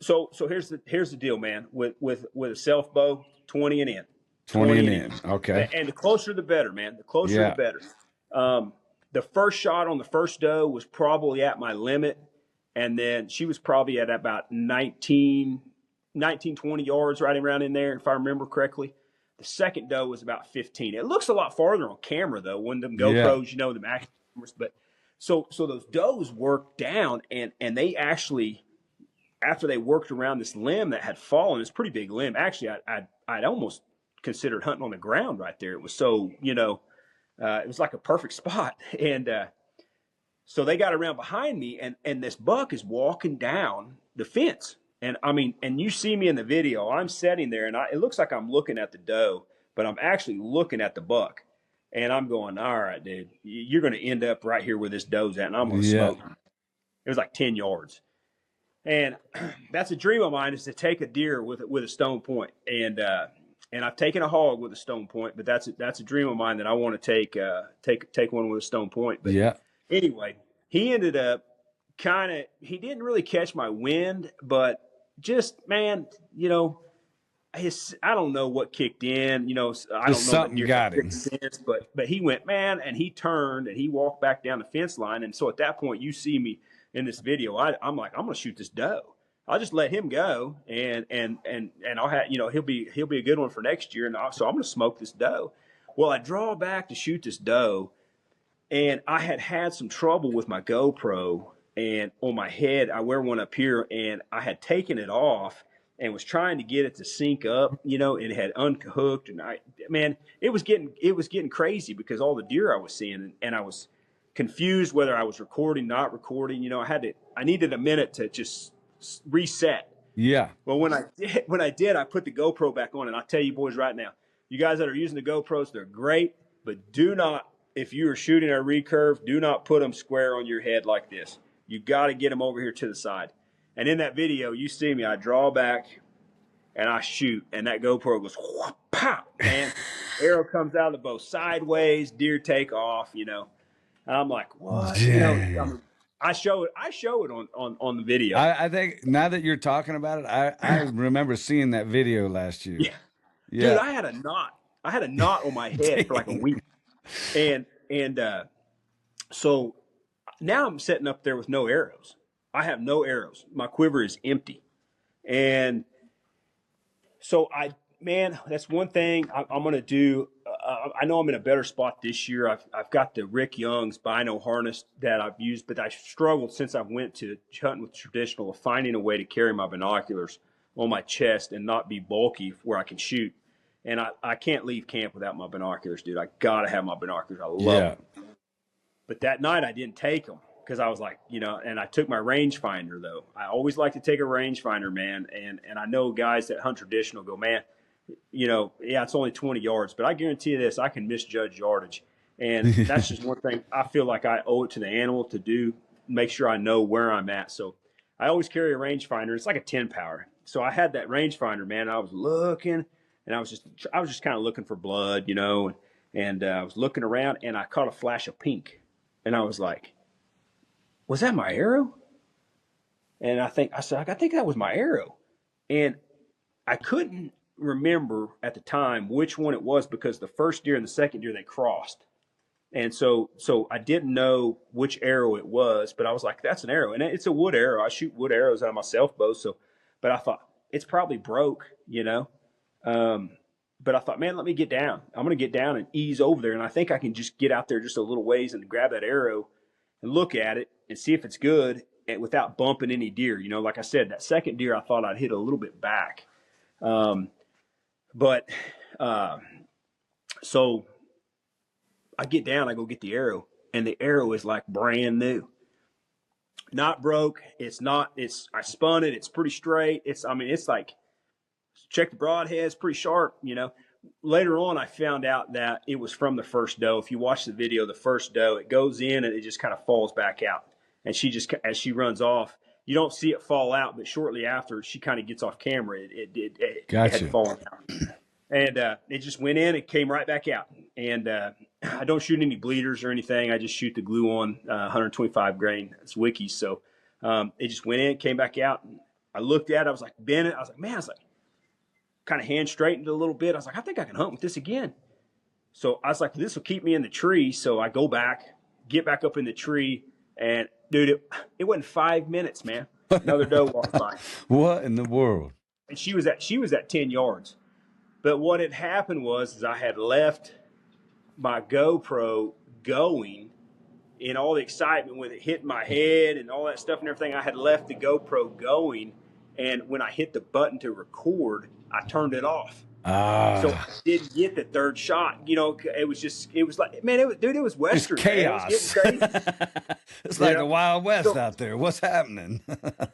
So here's the deal, man. With a self bow, 20 and in. 20 and in. Okay. And the closer the better, man. The closer the better. The first shot on the first doe was probably at my limit, and then she was probably at about 19, 20 yards right around in there, if I remember correctly. The second doe was about 15. It looks a lot farther on camera, though, when them GoPros, them action cameras. But So those does worked down, and they actually, after they worked around this limb that had fallen, it's a pretty big limb. Actually, I'd almost considered hunting on the ground right there. It was so, it was like a perfect spot. And so they got around behind me, and this buck is walking down the fence. And I mean, and you see me in the video, I'm sitting there, and it looks like I'm looking at the doe, but I'm actually looking at the buck. And I'm going, all right, dude, you're going to end up right here where this doe's at, and I'm going to smoke him. It was like 10 yards. And that's a dream of mine, is to take a deer with a stone point. And I've taken a hog with a stone point, but that's a dream of mine that I want to take one with a stone point. But anyway, he ended up he didn't really catch my wind, but just, man, I don't know what kicked in, I don't know something got him. Sense, but he went, man, and he turned and he walked back down the fence line. And so at that point, you see me in this video, I'm like, I'm going to shoot this doe. I'll just let him go, and I'll have, he'll be a good one for next year. And so I'm going to smoke this doe. Well, I draw back to shoot this doe, and I had some trouble with my GoPro, and on my head, I wear one up here, and I had taken it off and was trying to get it to sync up, it had unhooked, and it was getting crazy because all the deer I was seeing, and I was confused whether I was recording, not recording. I needed a minute to just reset. Yeah. Well, when I did, I put the GoPro back on, and I'll tell you boys right now, you guys that are using the GoPros, they're great, but do not, if you are shooting a recurve, do not put them square on your head like this. You got to get them over here to the side. And in that video, you see me, I draw back and I shoot, and that GoPro goes, whoop, pow, and arrow comes out of the bow sideways, deer take off, And I'm like, what? I show it on the video. I think now that you're talking about it, I remember seeing that video last year. Yeah. Dude, I had a knot on my head for like a week. And so now I'm sitting up there with no arrows. I have no arrows. My quiver is empty. And so that's one thing I'm going to do. I know I'm in a better spot this year. I've got the Rick Young's bino harness that I've used, but I've struggled since I went to hunting with traditional of finding a way to carry my binoculars on my chest and not be bulky where I can shoot. And I can't leave camp without my binoculars, dude. I got to have my binoculars. I love them. But that night I didn't take them because I was like, and I took my rangefinder, though. I always like to take a rangefinder, man. And I know guys that hunt traditional go, man, it's only 20 yards, but I guarantee you this, I can misjudge yardage. And that's just one thing I feel like I owe it to the animal to do, make sure I know where I'm at. So I always carry a rangefinder. It's like a 10 power. So I had that rangefinder, man. I was looking, and I was just kind of looking for blood, and I was looking around, and I caught a flash of pink, and I was like, was that my arrow? And I think that was my arrow. And I couldn't remember at the time which one it was because the first deer and the second deer, they crossed. And so I didn't know which arrow it was, but I was like, that's an arrow. And it's a wood arrow. I shoot wood arrows out of my self bow. But I thought it's probably broke, but I thought, man, let me get down. I'm going to get down and ease over there. And I think I can just get out there just a little ways and grab that arrow and look at it and see if it's good and without bumping any deer. Like I said, that second deer, I thought I'd hit a little bit back. So I get down, I go get the arrow, and the arrow is like brand new. Not broke. I spun it. It's pretty straight. It's like, check the broadhead. It's pretty sharp, Later on, I found out that it was from the first doe. If you watch the video, the first doe, it goes in and it just kind of falls back out. And she just, as she runs off, you don't see it fall out, but shortly after she kind of gets off camera, it had fallen out. And it just went in and came right back out. And I don't shoot any bleeders or anything. I just shoot the glue on 125 grain. It's wikis. So it just went in, came back out. And I looked at it. I was like, Bennett. I was like, kind of hand straightened a little bit. I was like, I think I can hunt with this again. So I was like, this will keep me in the tree. So I go back, get back up in the tree, and dude, it wasn't 5 minutes, man. Another doe walked by. What in the world? And she was at 10 yards. But what had happened was I had left my GoPro going, in all the excitement with it hitting my head and all that stuff and everything, I had left the GoPro going. And when I hit the button to record, I turned it off. So I didn't get the third shot. You know, it was like, man, it was Western. It's chaos. Man. It was getting crazy. It's like the Wild West out there. What's happening?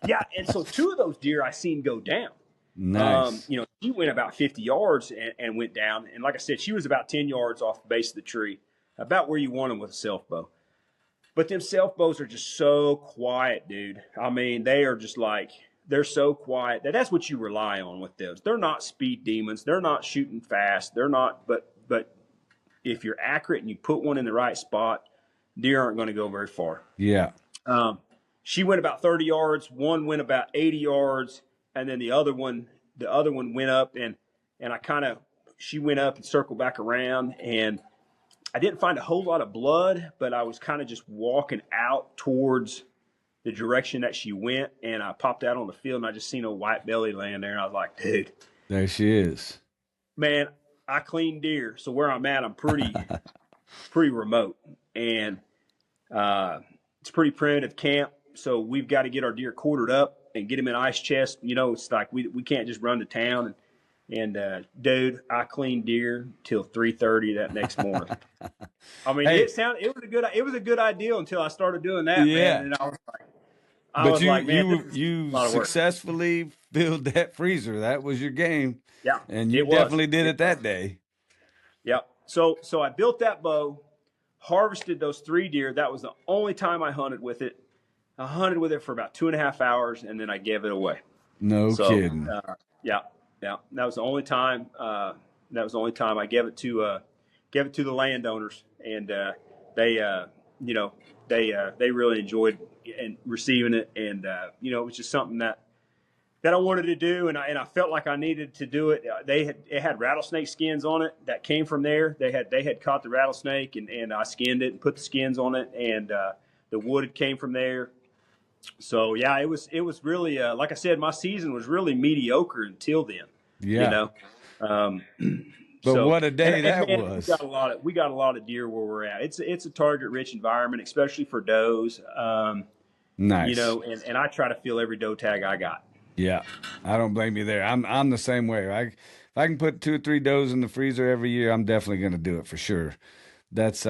Yeah. And so 2 of those deer I seen go down. Nice. You know, she went about 50 yards and went down. And like I said, she was about 10 yards off the base of the tree, about where you want them with a self bow. But them self bows are just so quiet, dude. I mean, they are just like, they're so quiet that's what you rely on with those. They're not speed demons. They're not shooting fast. They're not, but if you're accurate and you put one in the right spot, deer aren't going to go very far. Yeah. She went about 30 yards. One went about 80 yards. And then the other one went up and she went up and circled back around, and I didn't find a whole lot of blood, but I was kind of just walking out towards the direction that she went, and I popped out on the field and I just seen a white belly laying there, and I was like, dude, there she is. Man, I clean deer. So where I'm at, I'm pretty remote, and it's a pretty primitive camp. So we've got to get our deer quartered up and get them in ice chest. You know, it's like we can't just run to town. And dude, I cleaned deer till 3:30 that next morning. I mean, hey, it was a good idea until I started doing that. Yeah. Man, and I was like, you successfully filled that freezer. That was your game. Yeah, and you definitely did it that day. Yep. So I built that bow, harvested those 3 deer. That was the only time I hunted with it. I hunted with it for about 2.5 hours, and then I gave it away. No kidding. Yeah. That was the only time. I gave it to the landowners, and they really enjoyed and receiving it, and it was just something that I wanted to do, and I felt like I needed to do it. It had rattlesnake skins on it that came from there. They had caught the rattlesnake, and I skinned it and put the skins on it, and the wood came from there. So yeah, it was really like I said, my season was really mediocre until then. Yeah. But what a day that was. We got a lot of deer where we're at. It's a target rich environment, especially for does. Nice. And I try to fill every doe tag I got. Yeah, I don't blame you there. I'm the same way. If I can put 2 or 3 does in the freezer every year, I'm definitely going to do it for sure. That's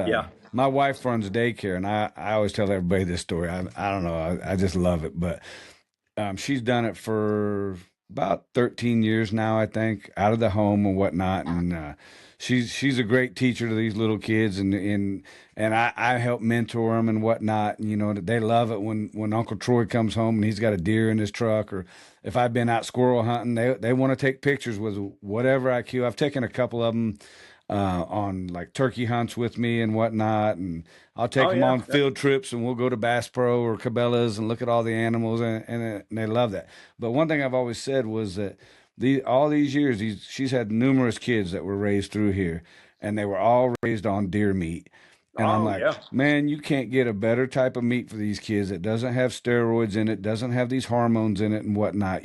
my wife runs daycare, and I always tell everybody this story. I don't know, I just love it, but she's done it for about 13 years now, I think, out of the home and whatnot, and she's a great teacher to these little kids, and I help mentor them and whatnot. And, they love it when Uncle Troy comes home and he's got a deer in his truck, or if I've been out squirrel hunting, they want to take pictures with whatever I kill. I've taken a couple of them on like turkey hunts with me and whatnot, and I'll take them on field trips, and we'll go to Bass Pro or Cabela's and look at all the animals, and they love that. But one thing I've always said was that all these years, she's had numerous kids that were raised through here, and they were all raised on deer meat. And I'm like, man, you can't get a better type of meat for these kids that doesn't have steroids in it, doesn't have these hormones in it and whatnot.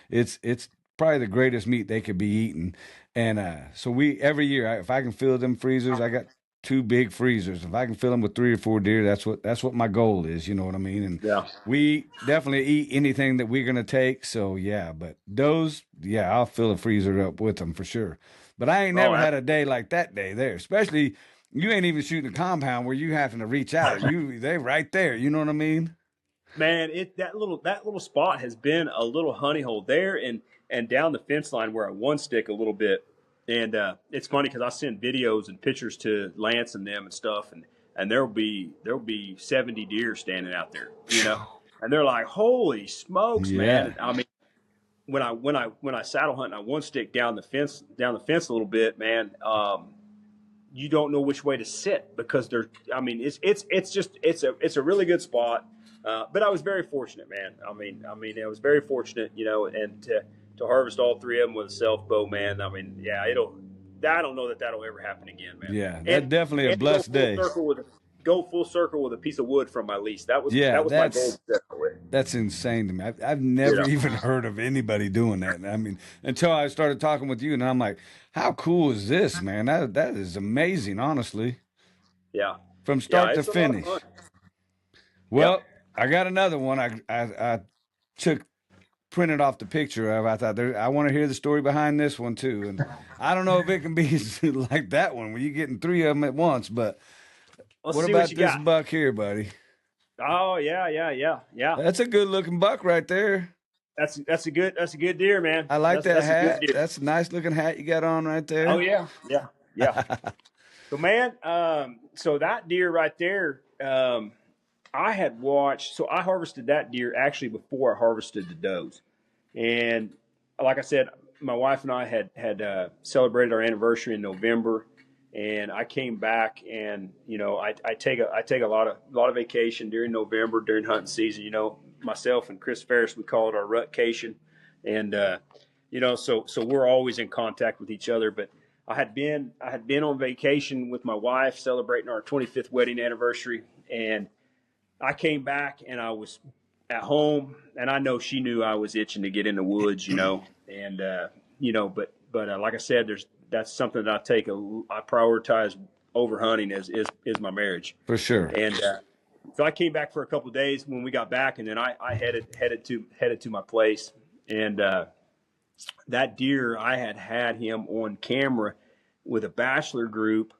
It's probably the greatest meat they could be eating. And so every year, if I can fill them freezers, I got 2 big freezers. If I can fill them with 3 or 4 deer, that's what my goal is. You know what I mean? And we definitely eat anything that we're gonna take. So yeah, but those, I'll fill a freezer up with them for sure. But I ain't never had a day like that day there. Especially, you ain't even shooting a compound where you having to reach out. They right there. You know what I mean? Man, that little spot has been a little honey hole there and down the fence line where I one stick a little bit. And it's funny because I send videos and pictures to Lance and them and stuff, and there'll be 70 deer standing out there, and they're like, holy smokes, man. I mean, when I saddle hunt and I one stick down the fence a little bit, man, you don't know which way to sit because it's a really good spot. But I was very fortunate, man. I mean, I was very fortunate, and to harvest all 3 of them with a self bow, man. I mean, I don't know that'll ever happen again, man. Yeah, that's definitely a blessed day. Go full circle with a piece of wood from my lease. That was my goal. That's insane to me. I've never even heard of anybody doing that. I mean, until I started talking with you, and I'm like, how cool is this, man? That is amazing, honestly. Yeah. from Yeah, start to it's a lot of finish. fun. Well, Yep. I got another one. I took printed off the picture of. I thought I want to hear the story behind this one too, and I don't know if it can be like that one where you're getting three of them at once. But Let's what see what about you this got. buck here, buddy? Oh yeah. That's a good looking buck right there. That's a good deer, man. I like that That's a good hat. deer. That's a nice looking hat you got on right Oh there. yeah. So man, so that deer right there, I had watched. So I harvested that deer actually before I harvested the does, and like I said, my wife and I had celebrated our anniversary in November, and I came back, and I take a lot of vacation during November during hunting season. Myself and Chris Ferris, we call it our rutcation, and so we're always in contact with each other. But I had been on vacation with my wife celebrating our 25th wedding anniversary, and I came back and I was at home, and I know she knew I was itching to get in the woods, and but like I said, that's something that I prioritize over hunting is my marriage, For sure. and so I came back for a couple of days when we got back, and then I headed to my place, and that deer I had him on camera with a bachelor group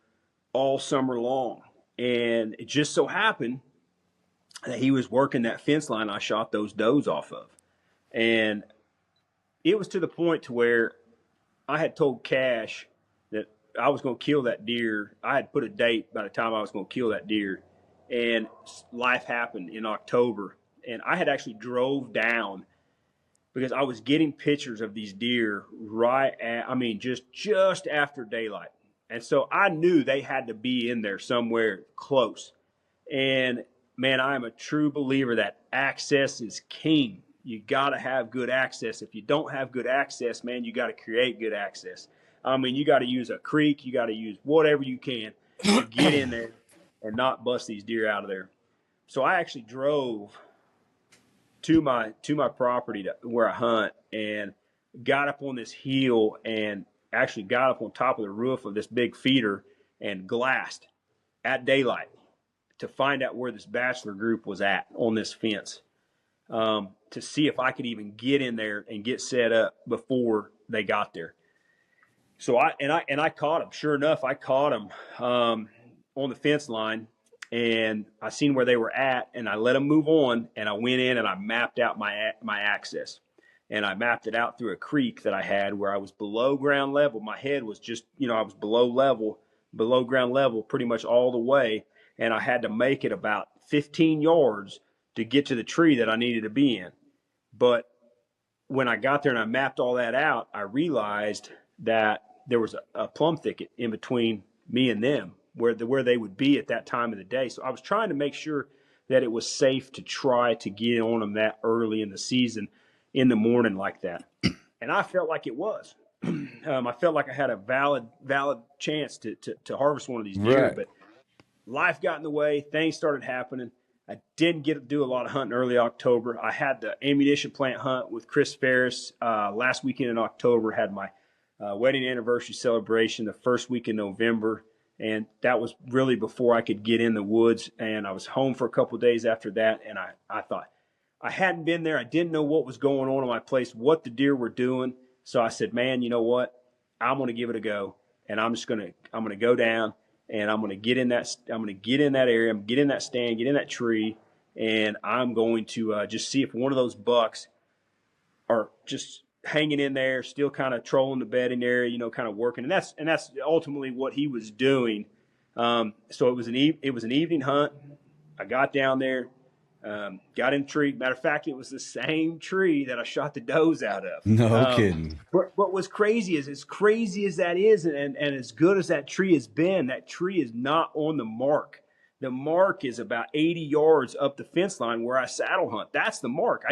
all summer long, and it just so happened that he was working that fence line I shot those does off of. And it was to the point to where I had told Cash that I was going to kill that deer. I had put a date by the time I was going to kill that deer. And life happened in October. And I had actually drove down because I was getting pictures of these deer just after daylight. And so I knew they had to be in there somewhere close. And man, I am a true believer that access is king. You got to have good access. If you don't have good access, man, you got to create good access. You got to use a creek. You got to use whatever you can to get in there and not bust these deer out of there. So I actually drove to my property where I hunt and got up on this hill and actually got up on top of the roof of this big feeder and glassed at daylight to find out where this bachelor group was at on this fence, to see if I could even get in there and get set up before they got there. So I caught them. Sure enough, I caught them on the fence line, and I seen where they were at, and I let them move on, and I went in and I mapped out my access, and I mapped it out through a creek that I had where I was below ground level. My head was just, I was below ground level, pretty much all the way. And I had to make it about 15 yards to get to the tree that I needed to be in. But when I got there and I mapped all that out, I realized that there was a plum thicket in between me and them where they would be at that time of the day. So I was trying to make sure that it was safe to try to get on them that early in the season in the morning like that. And I felt like it was. I felt like I had a valid chance to harvest one of these deer, Right. but life got in the way. Things started happening. I didn't get to do a lot of hunting early October. I had the ammunition plant hunt with Chris Ferris last weekend in October. Had my wedding anniversary celebration the first week in November, and that was really before I could get in the woods. And I was home for a couple of days after that, and I thought I hadn't been there. I didn't know what was going on in my place, what the deer were doing. So I said, man, you know what? I'm going to give it a go, and I'm going to go down. And I'm going to get in that area, get in that stand, get in that tree, and I'm going to just see if one of those bucks are just hanging in there, still kind of trolling the bedding area, kind of working. And that's ultimately what he was doing. So it was an evening hunt. I got down there, got in the tree. Matter of fact, it was the same tree that I shot the does out of. No kidding. But what was crazy is, as crazy as that is, and as good as that tree has been, that tree is not on the mark. The mark is about 80 yards up the fence line where I saddle hunt. That's the mark.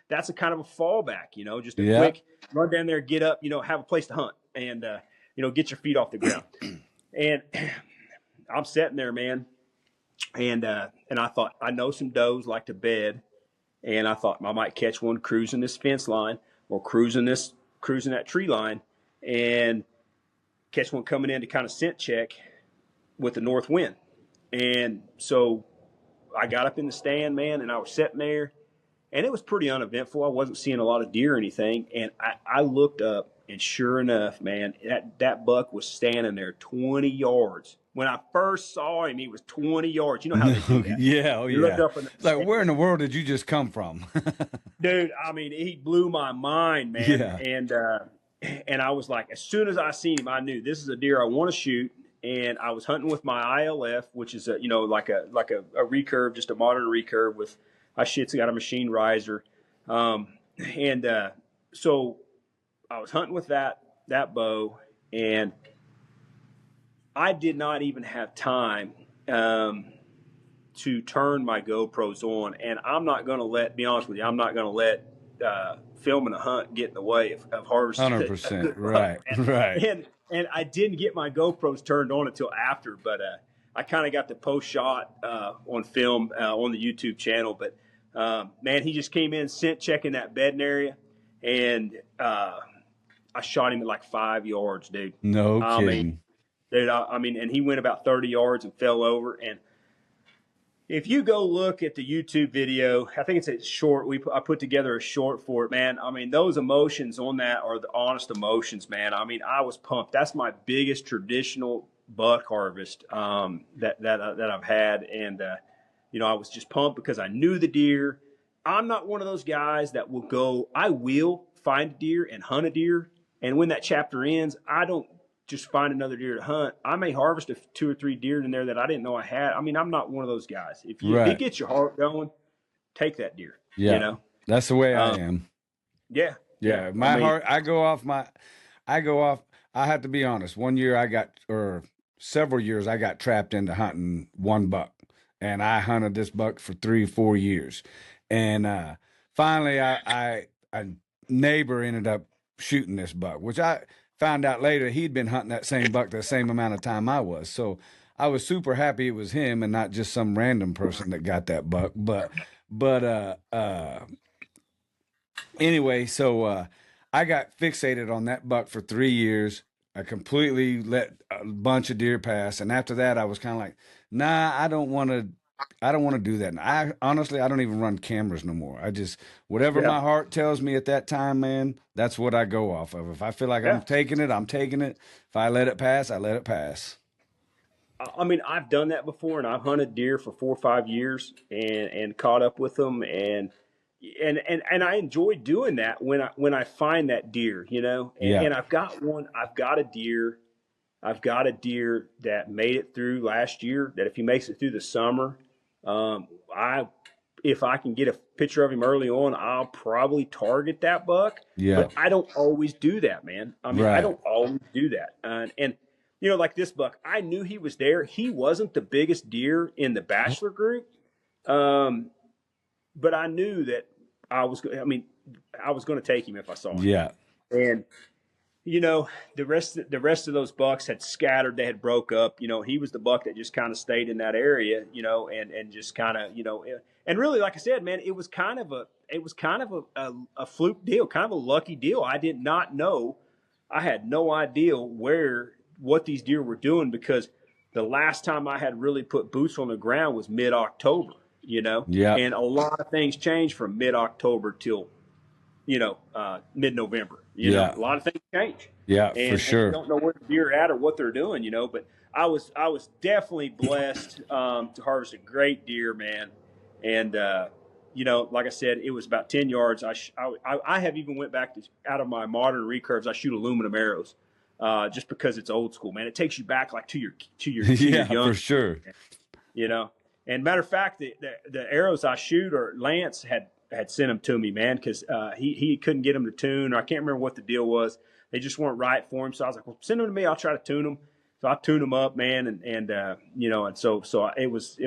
That's a kind of a fallback, just a quick run down there, get up, have a place to hunt, and get your feet off the ground. And I'm sitting there, man. And I thought, I know some does like to bed, and I thought I might catch one cruising this fence line or cruising that tree line, and catch one coming in to kind of scent check with the north wind. And so I got up in the stand, man, and I was sitting there, and it was pretty uneventful. I wasn't seeing a lot of deer or anything. And I looked up, and sure enough, man, that buck was standing there 20 yards. When I first saw him, he was 20 yards. You know how they do that. Yeah, oh You looked yeah. up in the It's like, stand. where in the world did you just come from? Dude, I mean, he blew my mind, man. Yeah. And I was like, as soon as I seen him, I knew this is a deer I want to shoot. And I was hunting with my ILF, which is like a recurve, just a modern recurve with it's got a machine riser. So I was hunting with that bow, and I did not even have time to turn my GoPros on. And I'm not going to be honest with you, I'm not going to let filming a hunt get in the way of harvesting. 100%. Right. Right. And I didn't get my GoPros turned on until after, but I kind of got the post shot on film on the YouTube channel. But man, he just came in, checking that bedding area, and I shot him at like 5 yards, dude. No kidding. Dude, and he went about 30 yards and fell over. And if you go look at the YouTube video, I think it's a short. I put together a short for it, man. I mean, those emotions on that are the honest emotions, man. I mean, I was pumped. That's my biggest traditional buck harvest that I've had, and I was just pumped because I knew the deer. I'm not one of those guys that will go. I will find a deer and hunt a deer, and when that chapter ends, I don't just find another deer to hunt. I may harvest 2 or 3 deer in there that I didn't know I had. I mean, I'm not one of those guys. If it gets your heart going, take that deer. Yeah, that's the way I am. Yeah. My heart. I go off. I have to be honest. One year several years, I got trapped into hunting one buck, and I hunted this buck for 3-4 years, and finally, a neighbor ended up shooting this buck, which I found out later he'd been hunting that same buck the same amount of time I was. So I was super happy it was him and not just some random person that got that buck. But anyway, so I got fixated on that buck for 3 years. I completely let a bunch of deer pass, and after that, I was kind of like, nah, I don't want to do that. And I don't even run cameras no more. I just, whatever my heart tells me at that time, man, that's what I go off of. If I feel like I'm taking it, I'm taking it. If I let it pass, I let it pass. I mean, I've done that before, and I've hunted deer for 4 or 5 years and caught up with them, and I enjoy doing that when I find that deer, and I've got a deer that made it through last year, that if he makes it through the summer, if I can get a picture of him early on, I'll probably target that buck. Yeah. But I don't always do that, man. I mean, I don't always do that. And like this buck, I knew he was there. He wasn't the biggest deer in the bachelor group. But I knew that I was going to take him if I saw him. Yeah. And the rest of those bucks had scattered. They had broke up. He was the buck that just kind of stayed in that area. And just kind of and really, like I said, man, it was kind of a fluke deal, kind of a lucky deal. I did not know. I had no idea what these deer were doing, because the last time I had really put boots on the ground was mid-October. Yeah. And a lot of things changed from mid-October till mid-November. A lot of things change. Yeah, and, for sure. You don't know where the deer are at or what they're doing, but I was definitely blessed to harvest a great deer, man. And like I said, it was about 10 yards. I have even went back out of my modern recurves. I shoot aluminum arrows, just because it's old school, man. It takes you back like to your yeah, young, for sure. And matter of fact, the arrows I shoot, or Lance had sent them to me, man, because he couldn't get them to tune, or I can't remember what the deal was. They just weren't right for him. So I was like, well, send them to me. I'll try to tune them. So I tuned them up, man, and so it was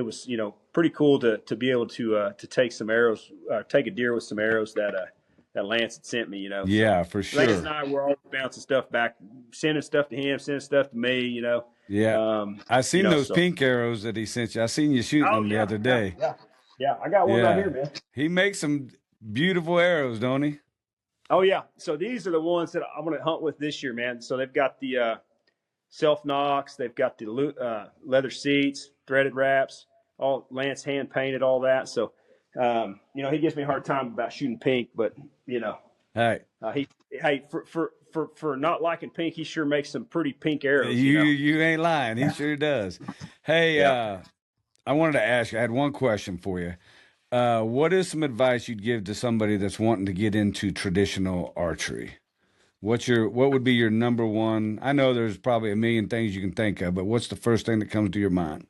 pretty cool to be able to take some arrows, take a deer with some arrows that Lance had sent me, Yeah, for sure. Lance and I were always bouncing stuff back, sending stuff to him, sending stuff to me, Yeah, I seen those pink arrows that he sent you. I seen you shooting them the other day. Yeah, I got one right here, man. He makes some beautiful arrows, don't he? Oh yeah. So these are the ones that I'm going to hunt with this year, man. So they've got the self knocks. They've got the leather seats, threaded wraps, all Lance hand painted, all that. So, he gives me a hard time about shooting pink, but Hey, for not liking pink, he sure makes some pretty pink you arrows. you ain't lying. He sure does. Hey, Yeah. I wanted to ask you. I had one question for you. What is some advice you'd give to somebody that's wanting to get into traditional archery? What would be your number one? I know there's probably a million things you can think of, but what's the first thing that comes to your mind?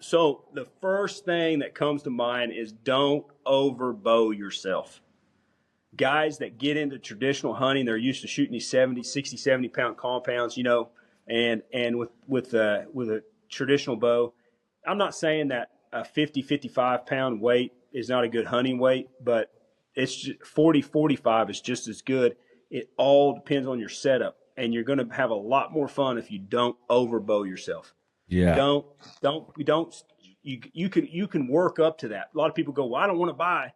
So the first thing that comes to mind is don't overbow yourself. Guys that get into traditional hunting, they're used to shooting these 70, 60, 70 pound compounds, and with a traditional bow. I'm not saying that a 50, 55 pound weight is not a good hunting weight, but it's just 40, 45 is just as good. It all depends on your setup, and you're going to have a lot more fun if you don't overbow yourself. Yeah, Don't you can work up to that. A lot of people go, well, I don't want to buy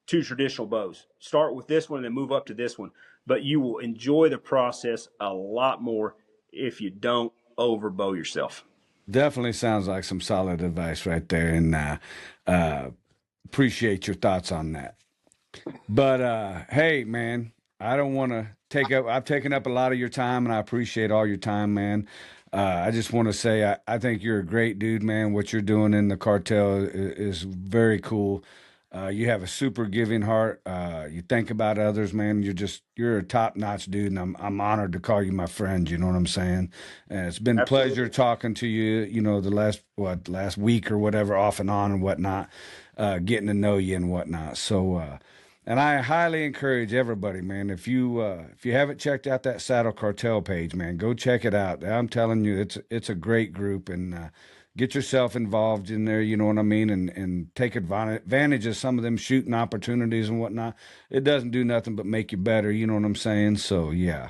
two traditional bows. Start with this one and then move up to this one. But you will enjoy the process a lot more if you don't overbow yourself. definitely sounds like some solid advice right there, and uh, appreciate your thoughts on that. But hey, man, I don't want to take up. I've taken up a lot of your time, and I appreciate all your time, man. I just want to say I think you're a great dude, man. What you're doing in the cartel is very cool. You have a super giving heart. You think about others, man. You're a top notch dude, and I'm honored to call you my friend. You know what I'm saying? And it's been a pleasure Absolutely. talking to you. The last week or whatever, off and on and whatnot, getting to know you and whatnot. So. And I highly encourage everybody, man. If you haven't checked out that Saddle Cartel page, man, go check it out. I'm telling you, it's a great group, and get yourself involved in there. You know what I mean, and take advantage of some of them shooting opportunities and whatnot. It doesn't do nothing but make you better. You know what I'm saying? So yeah,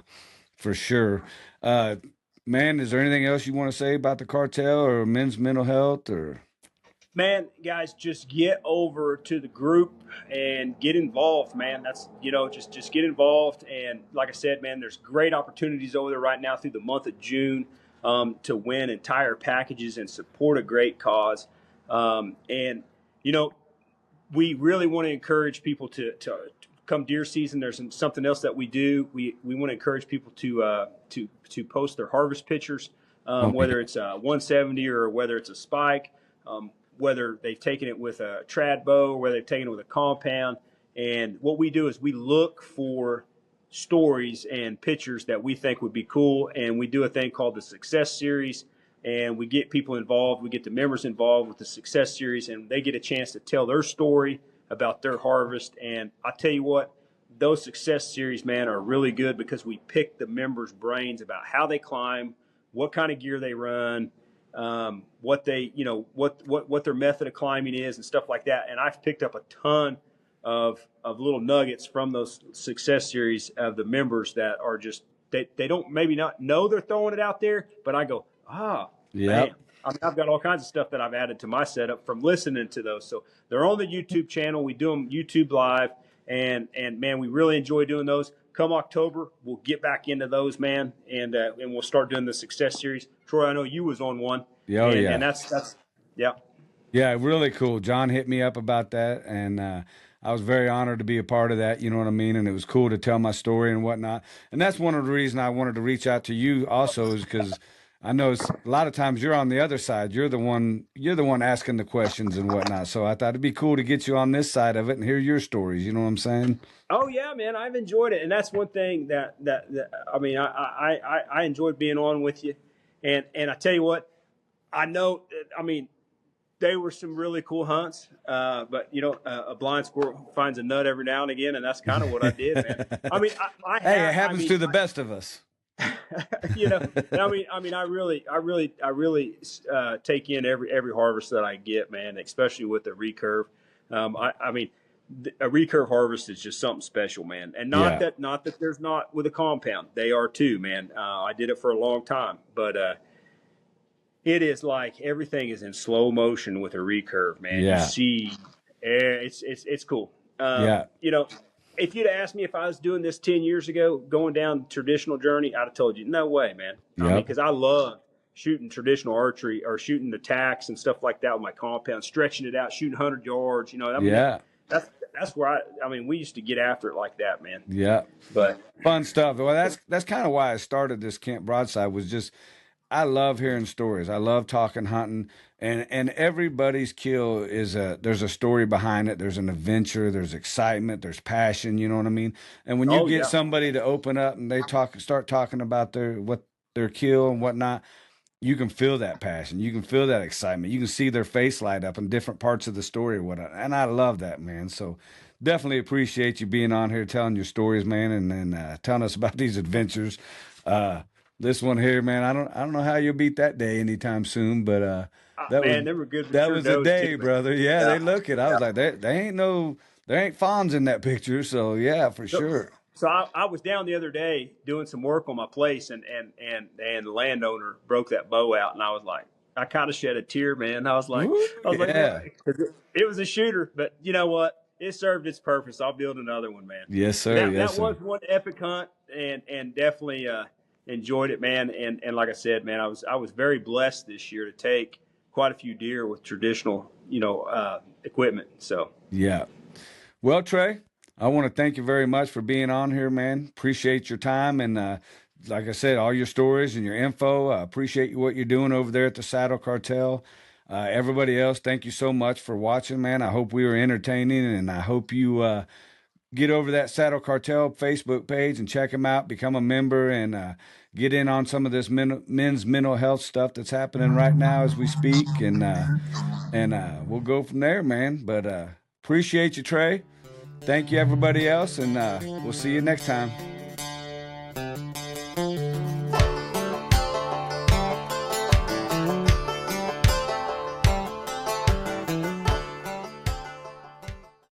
for sure. Uh, Man, is there anything else you want to say about the cartel or men's mental health or? Man, guys, just get over to the group and get involved, man. That's just get involved. And like I said, man, there's great opportunities over there right now through the month of June to win entire packages and support a great cause. And you know, we really want to encourage people to come deer season. There's something else that we do. We want to encourage people to post their harvest pictures, Oh yeah, whether it's a 170 or whether it's a spike. Whether they've taken it with a trad bow or whether they've taken it with a compound. And what we do is we look for stories and pictures that we think would be cool. And we do a thing called the Success Series. And we get people involved. We get the members involved with the Success Series, and they get a chance to tell their story about their harvest. And I tell you what, those Success Series, man, are really good because we pick the members' brains about how they climb, what kind of gear they run, what they, what their method of climbing is and stuff like that. And I've picked up a ton of little nuggets from those Success Series of the members that are just, they don't maybe not know they're throwing it out there, but I go, man, yep, I've got all kinds of stuff that I've added to my setup from listening to those. So they're on the YouTube channel. We do them YouTube live, and man, we really enjoy doing those. Come October, we'll get back into those, man, and we'll start doing the Success Series. Troy, I know you was on one, yeah, oh and yeah. that's yeah. Yeah, really cool. John hit me up about that, and I was very honored to be a part of that. You know what I mean? And it was cool to tell my story and whatnot. And that's one of the reasons I wanted to reach out to you also is because I know a lot of times you're on the other side. You're the one. You're the one asking the questions and whatnot. So I thought it'd be cool to get you on this side of it and hear your stories. You know what I'm saying? Oh yeah, man, I've enjoyed it, and that's one thing that I mean, I enjoyed being on with you, and I tell you what, I know, I mean, they were some really cool hunts, but a blind squirrel finds a nut every now and again, and that's kind of what I did, man. I mean, Hey, it happens to the best of us. I really take in every harvest that I get, man, especially with the recurve. I mean, a recurve harvest is just something special, man. And Yeah. not that there's not with a compound, they are too, man. I did it for a long time, but it is like everything is in slow motion with a recurve, man. You Yeah. see, it's cool. Yeah. if you'd asked me if I was doing this 10 years ago, going down the traditional journey, I'd have told you, no way, man. I mean, Yep. because I love shooting traditional archery or shooting the tacks and stuff like that with my compound, stretching it out, shooting 100 yards. You know, I mean, Yeah. that's where I mean, we used to get after it like that, man. Yeah. But Fun stuff. Well, that's kind of why I started this Camp Broadside, was just I love hearing stories. I love talking hunting, and everybody's kill is there's a story behind it. There's an adventure. There's excitement. There's passion. You know what I mean? And when you oh get yeah, somebody to open up and they start talking about their kill and whatnot, you can feel that passion. You can feel that excitement. You can see their face light up in different parts of the story or whatnot. And I love that, man. So definitely appreciate you being on here, telling your stories, man, and telling us about these adventures. This one here, man, I don't know how you'll beat that day anytime soon, but that was man, they were good that mature was a does day, too, man. brother. Yeah, Yeah, they look it. I was yeah. like, there ain't fawns in that picture. So yeah, for So, sure. so I was down the other day doing some work on my place, and the landowner broke that bow out, and I was like, I kind of shed a tear, man. Ooh, I was like, yeah. 'cause it was a shooter, but you know what? It served its purpose. I'll build another one, man. Yes, But sir. Yes, that sir. was one epic hunt, and definitely enjoyed it, man. And like I said, man, I was very blessed this year to take quite a few deer with traditional, equipment. So Yeah. Well, Trey, I want to thank you very much for being on here, man. Appreciate your time and, like I said, all your stories and your info. I appreciate what you're doing over there at the Saddle Cartel. Everybody else, thank you so much for watching, man. I hope we were entertaining, and I hope you get over that Saddle Cartel Facebook page and check them out. Become a member and get in on some of this men's mental health stuff that's happening right now as we speak, and we'll go from there, man. But appreciate you, Trey. Thank you, everybody else, and we'll see you next time.